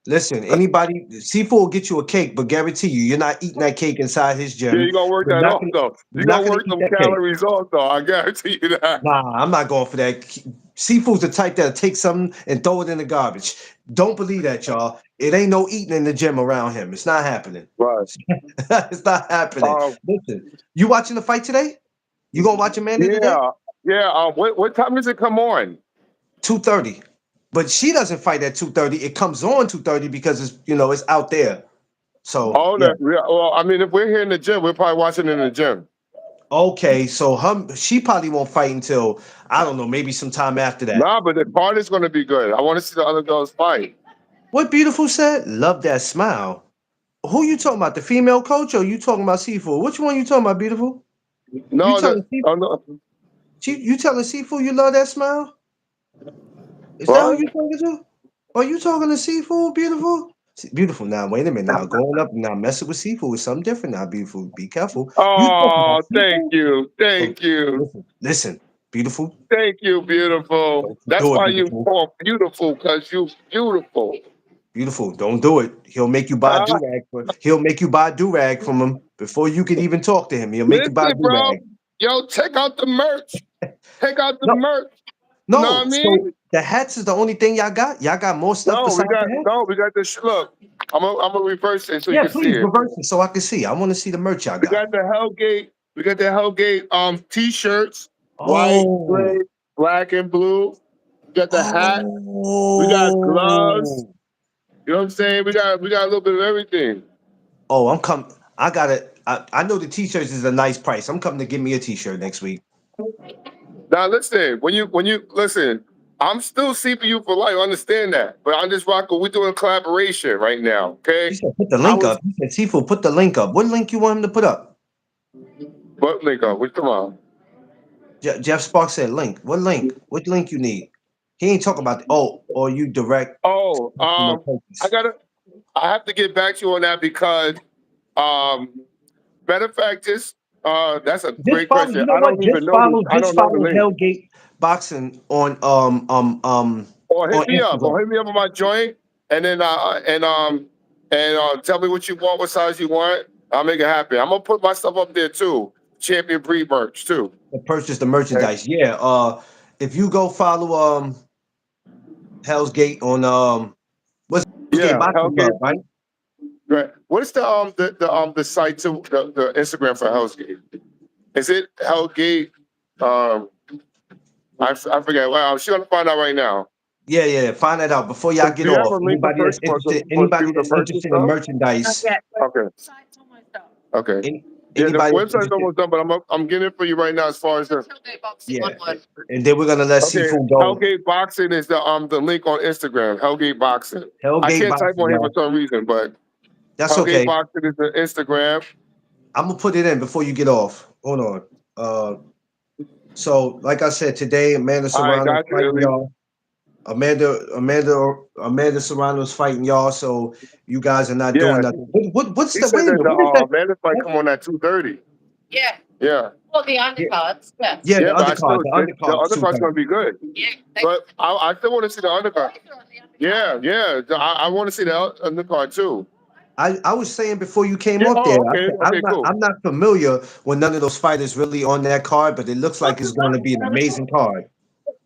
listen. Anybody, seafood will get you a cake, but guarantee you, you're not eating that cake inside his Yeah, gym. you gonna work You're that not off gonna, though. you're You not gonna gonna work eat some that cake. calories off though. I guarantee you that. Nah, I'm not going for that. Seafood's the type that'll take something and throw it in the garbage. Don't believe that, y'all. It ain't no eating in the gym around him. It's not happening. Right. It's not happening. Um. Listen, you watching the fight today? You gonna watch Amanda today? Yeah. Yeah. What time does it come on? 2:30. But she doesn't fight at 2:30. It comes on 2:30 because it's out there. So Oh, yeah. yeah. Well, I mean, if we're here in the gym, we're probably watching in the gym. Okay, so she probably won't fight until I don't know, maybe sometime after that. Nah, but the card is gonna be good. I want to see the other girls fight. What beautiful said? Love that smile. Who you talking about? The female coach or you talking about seafood? Which one you talking about, beautiful? You No, telling oh no. you telling seafood you love that smile? Is that who What? you talking to? Are you talking to seafood, beautiful? Beautiful. Now, wait a minute. Now, going up now, messing with seafood is something different. Now, beautiful. Be careful. You talking about Oh, thank seafood? you, Oh, thank you, listen, beautiful. thank you, beautiful. Don't you That's do it, why you beautiful. call beautiful, cause you beautiful. Beautiful. Don't do it. He'll make you buy a do Ah, rag. He'll make you buy a do rag from him before you can even talk to him. He'll make you buy a listen, do bro. rag. Yo, check out the merch. Check out the No, merch. You know what no. I So mean? the hats is the only thing y'all got. Y'all got more stuff No, besides the hats. we got this. Look, I'm gonna reverse it so you Yeah, can see please it. reverse it so I can see. I want to see the merch y'all We got. got the Hellgate. We got the Hellgate t-shirts, white, Oh, gray, black, and blue. We got the hat. We got gloves. oh, You know what I'm saying? We got a little bit of everything. oh! I'm coming. I got it. I know the t-shirts is a nice price. I'm coming to get me a t-shirt next week. Now listen, when you listen, I'm still CPU for life. Understand that, but I'm just rocking. We're doing collaboration right now. She Okay. said, "Put the I link was up." He said, "Seafood, put the link up." What link you want him to put up? what link up? Come on. Jeff Sparks said, "Link. What link? What link you need?" He ain't talking about. Or you direct. Oh, I Purchase. gotta. I have to get back to you on that because um, matter of fact, just that's a Just great follow. question. You know what? I Just don't know the follow link. Hellgate Boxing Or on hit me up, Instagram. or hit me up on my joint, and then tell me what you want, what size you want. I'll make it happen. I'm gonna put my stuff up there too. Champion Breed merch too. To purchase the Okay. merchandise. Yeah. If you go follow Hell's Gate on what's Hell's Gate Yeah, Boxing Club, Hellgate. right? Right. What's the site to the Instagram for Hellgate? Is it Hellgate? Um, I forget. Wow, she's gonna find out right now. Yeah, yeah. Find that out before y'all Do get you have off. a link for Anybody people to that's purchase interested in stuff? merchandise, Okay. Okay. any, Yeah, the anybody that's website's interested, almost done, but I'm getting it for you right now as far as the yeah. And then we're gonna let okay. Seafood go. Hellgate Boxing is the link on Instagram. Hellgate Boxing. I Hellgate can't type Boxing, on here for y'all. some reason, but That's Hellgate okay. Boxing is the Instagram. I'm gonna put it in before you get off. Hold on. So like I said, today Amanda I Serrano is got you, fighting Illy. y'all. Amanda Serrano is fighting y'all. So you guys are not doing Yeah, nothing. What's he the said wait a that minute? the What is that? man fight come on at 2:30. Yeah. Yeah, Well, the Yeah, undercards. Yeah. yeah, the yeah, but I undercard. still The the undercard is undercard's gonna 2:30. be good. Yeah. But I still want to see the undercard. Yeah, yeah, I want to see the undercard too. I was saying before you came Yeah. up there, Oh, I okay, said okay, cool. I'm not familiar with none of those fighters really on that card, but it looks like it's going to be an amazing card.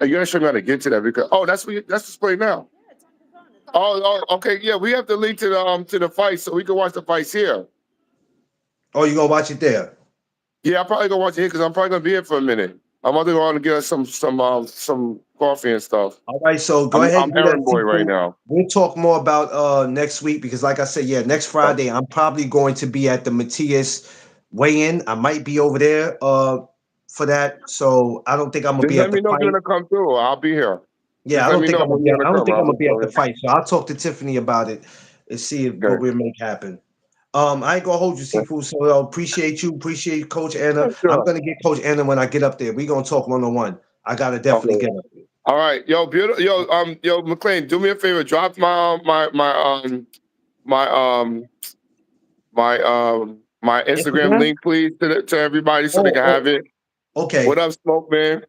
You gotta show me how to get to that because that's displayed now. Okay, yeah, we have the link to the fight so we can watch the fights here. Oh, you gonna watch it there? Yeah, I'm probably gonna watch it here because I'm probably gonna be here for a minute. I'm about to go out and get us some coffee and stuff. All right, so go I'm ahead I'm and do that, errand boy right Seafood. now. We'll talk more about next week because, like I said, yeah, next Friday I'm probably going to be at the Matthias weigh-in. I might be over there for that, so I don't think I'm gonna Just be let at the me know if you're fight. gonna come through. I'll be here. Yeah, Just I let don't me think know I'm gonna when be. you're gonna I don't come. think I'm I'll gonna be be at the coming. fight, so I'll talk to Tiffany about it and see if what Good. we'll make happen. I ain't gonna hold you, Seafood. So appreciate you, appreciate Coach Anna. I'm Sure. gonna get Coach Anna when I get up there. We gonna talk 1-on-1. I gotta definitely Okay. get up there. All right, yo, beautiful, yo, McLean, do me a favor, drop my Instagram Instagram? link, please, to everybody so they Oh, can have it. What okay. up, Smoke Man?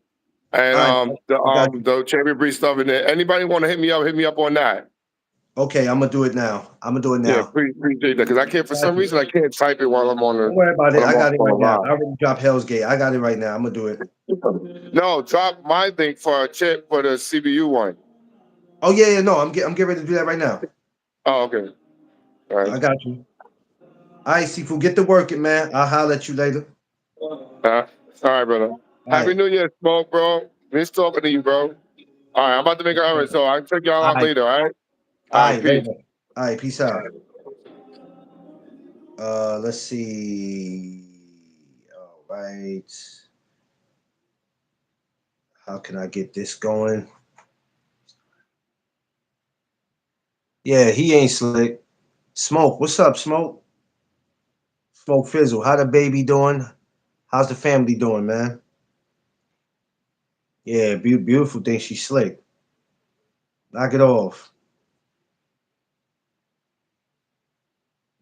And All right, I got you. the Champion Breeze stuff in there. Anybody want to hit me up on that. Okay, I'm gonna do it now. I'm gonna do it Yeah, now. appreciate that because I can't for Got some you. reason I can't type it while I'm on Don't worry about it. I got it on right a now. live. I already dropped Hell's Gate. I got it right now. I'm gonna do it. No, drop my thing for a chip for the CBU one. Oh yeah, yeah. No, I'm getting ready to do that right now. Oh, okay. All right. I got you. All right, Seafood, get to working, man. I'll holler at you later. All right, brother. All Happy right. New Year, Smoke, bro. Nice talking to you, bro. All right, I'm about to make an errand, so I'll check y'all All out right. later, all right? All All right, right, peace. later. All right, peace out. Let's see. All right. How can I get this going? Yeah, he ain't slick. Smoke, what's up, Smoke? Smoke Fizzle, how the baby doing? How's the family doing, man? Yeah, beautiful thing. She's slick. Knock it off.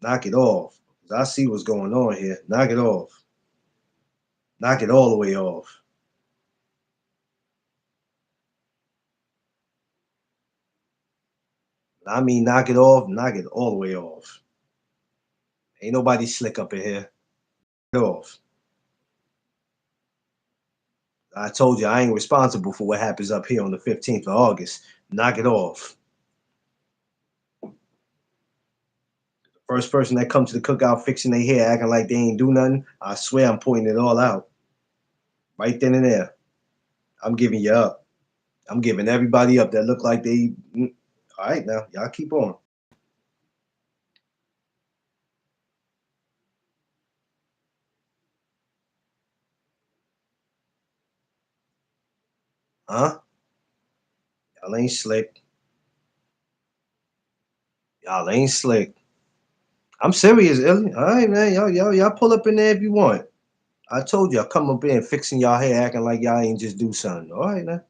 Knock it off. 'Cause I see what's going on here. Knock it off. Knock it all the way off. I mean, knock it off. Knock it all the way off. Ain't nobody slick up in here. Knock it off. I told you I ain't responsible for what happens up here on the 15th of August. Knock it off. First person that comes to the cookout fixing their hair, acting like they ain't do nothing, I swear I'm pointing it all out. Right then and there. I'm giving you up. I'm giving everybody up that look like they. All right, now, y'all keep on. Huh? Y'all ain't slick. Y'all ain't slick. I'm serious, Illy. All right, man. Y'all pull up in there if you want. I told you, I come up in fixing y'all hair, acting like y'all ain't just do something. All right, now.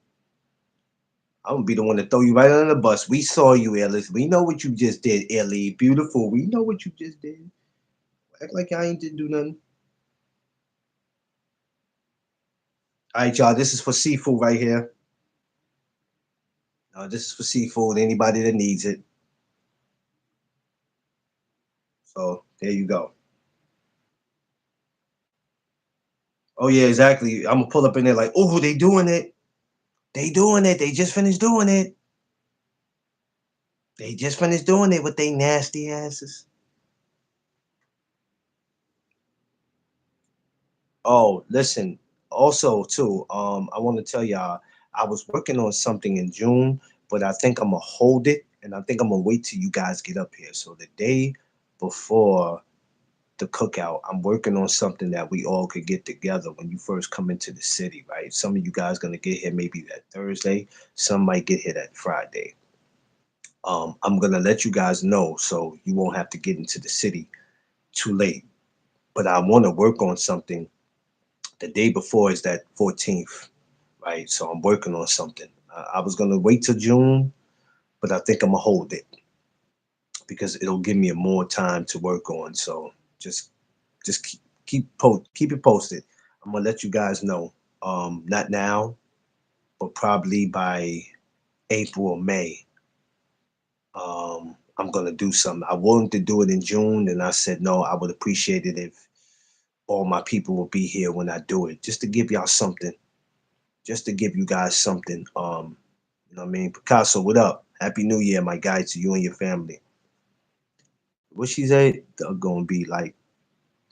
I'm gonna be the one to throw you right under the bus. We saw you, Ellis. We know what you just did, Ellie. Beautiful. We know what you just did. Act like y'all ain't did do nothing. All right, y'all. This is for seafood right here. This is for seafood. Anybody that needs it. So there you go. Oh yeah, exactly. I'm gonna pull up in there like, oh, they doing it. They doing it. They just finished doing it. They just finished doing it with they nasty asses. Oh, listen. Also, too, I want to tell y'all, I was working on something in June, but I think I'm gonna hold it, and I think I'm gonna wait till you guys get up here. So the day before the cookout, I'm working on something that we all could get together when you first come into the city, right? Some of you guys gonna get here maybe that Thursday, some might get here that Friday. I'm gonna let you guys know so you won't have to get into the city too late. But I want to work on something. The day before is that 14th, right? So I'm working on something. I was gonna wait till June, but I think I'm gonna hold it because it'll give me more time to work on. So just just keep it posted. I'm gonna let you guys know. Not now, but probably by April or May. I'm gonna do something. I wanted to do it in June, and I said no. I would appreciate it if all my people will be here when I do it, just to give y'all something, just to give you guys something. You know what I mean? Picasso, what up? Happy New Year, my guy, to you and your family. What she say? They're gonna be like,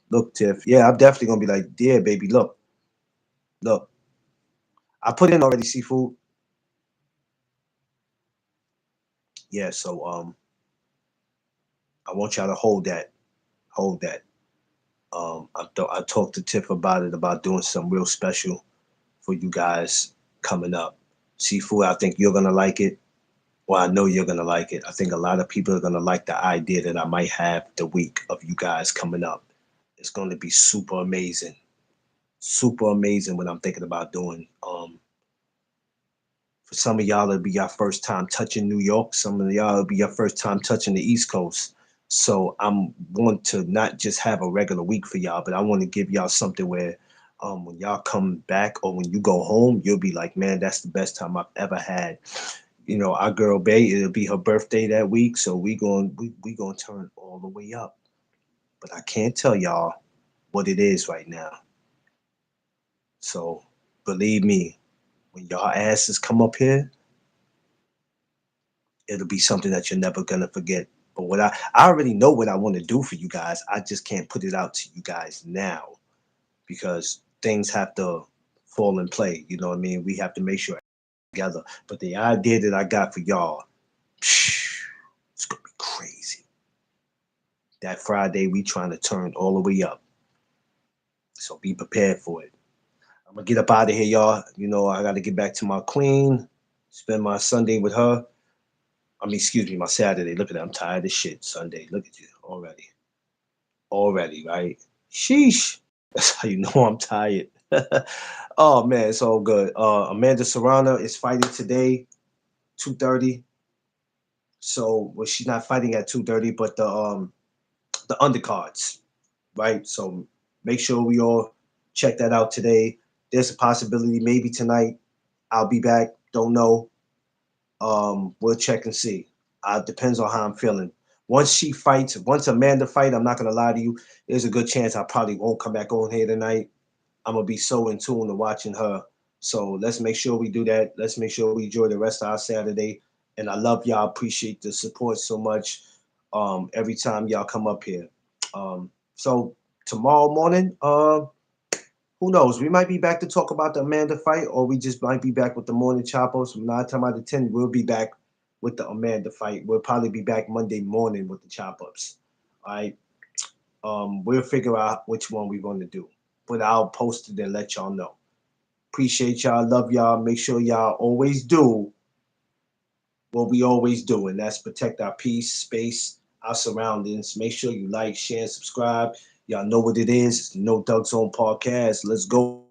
look, Tiff. Yeah, I'm definitely gonna be like, yeah, baby, look, look. I put in already seafood. Yeah, so I want y'all to hold that, hold that. I talked to Tiff about it, about doing something real special for you guys coming up. Seafood, I think you're gonna like it. Well, I know you're gonna like it. I think a lot of people are gonna like the idea that I might have the week of you guys coming up. It's gonna be super amazing. Super amazing what I'm thinking about doing. For some of y'all, it'll be your first time touching New York. Some of y'all, it'll be your first time touching the East Coast. So I'm want to not just have a regular week for y'all, but I want to give y'all something where when y'all come back or when you go home, you'll be like, man, that's the best time I've ever had. You know, our girl Bay, it'll be her birthday that week, so we gonna turn all the way up. But I can't tell y'all what it is right now. So believe me, when y'all asses come up here, it'll be something that you're never gonna forget. But I already know what I want to do for you guys. I just can't put it out to you guys now because things have to fall in play. You know what I mean? We have to make sure together. But the idea that I got for y'all, it's gonna be crazy. That Friday we trying to turn all the way up. So be prepared for it. I'm gonna get up out of here, y'all. You know, I gotta get back to my queen, spend my Sunday with her. I mean, excuse me, my Saturday. Look at that. I'm tired as shit. Sunday. Look at you already. Already, right? Sheesh. That's how you know I'm tired. Oh man, it's all good. Amanda Serrano is fighting today, 2:30. So well, she's not fighting at 2:30, but the undercards, right? So make sure we all check that out today. There's a possibility maybe tonight I'll be back. Don't know. We'll check and see. Depends on how I'm feeling. Once she fights, once Amanda fight, I'm not gonna lie to you. There's a good chance I probably won't come back on here tonight. I'm gonna be so in tune to watching her. So let's make sure we do that. Let's make sure we enjoy the rest of our Saturday. And I love y'all. Appreciate the support so much. Every time y'all come up here. So tomorrow morning, who knows? We might be back to talk about the Amanda fight, or we just might be back with the morning choppers. From 9 times out of 10, we'll be back with the Amanda fight. We'll probably be back Monday morning with the chop ups. All right. We'll figure out which one we're going to do, but I'll post it and let y'all know. Appreciate y'all. Love y'all. Make sure y'all always do what we always do, and that's protect our peace, space, our surroundings. Make sure you like, share, and subscribe. Y'all know what it is. It's the No Doug Zone podcast. Let's go.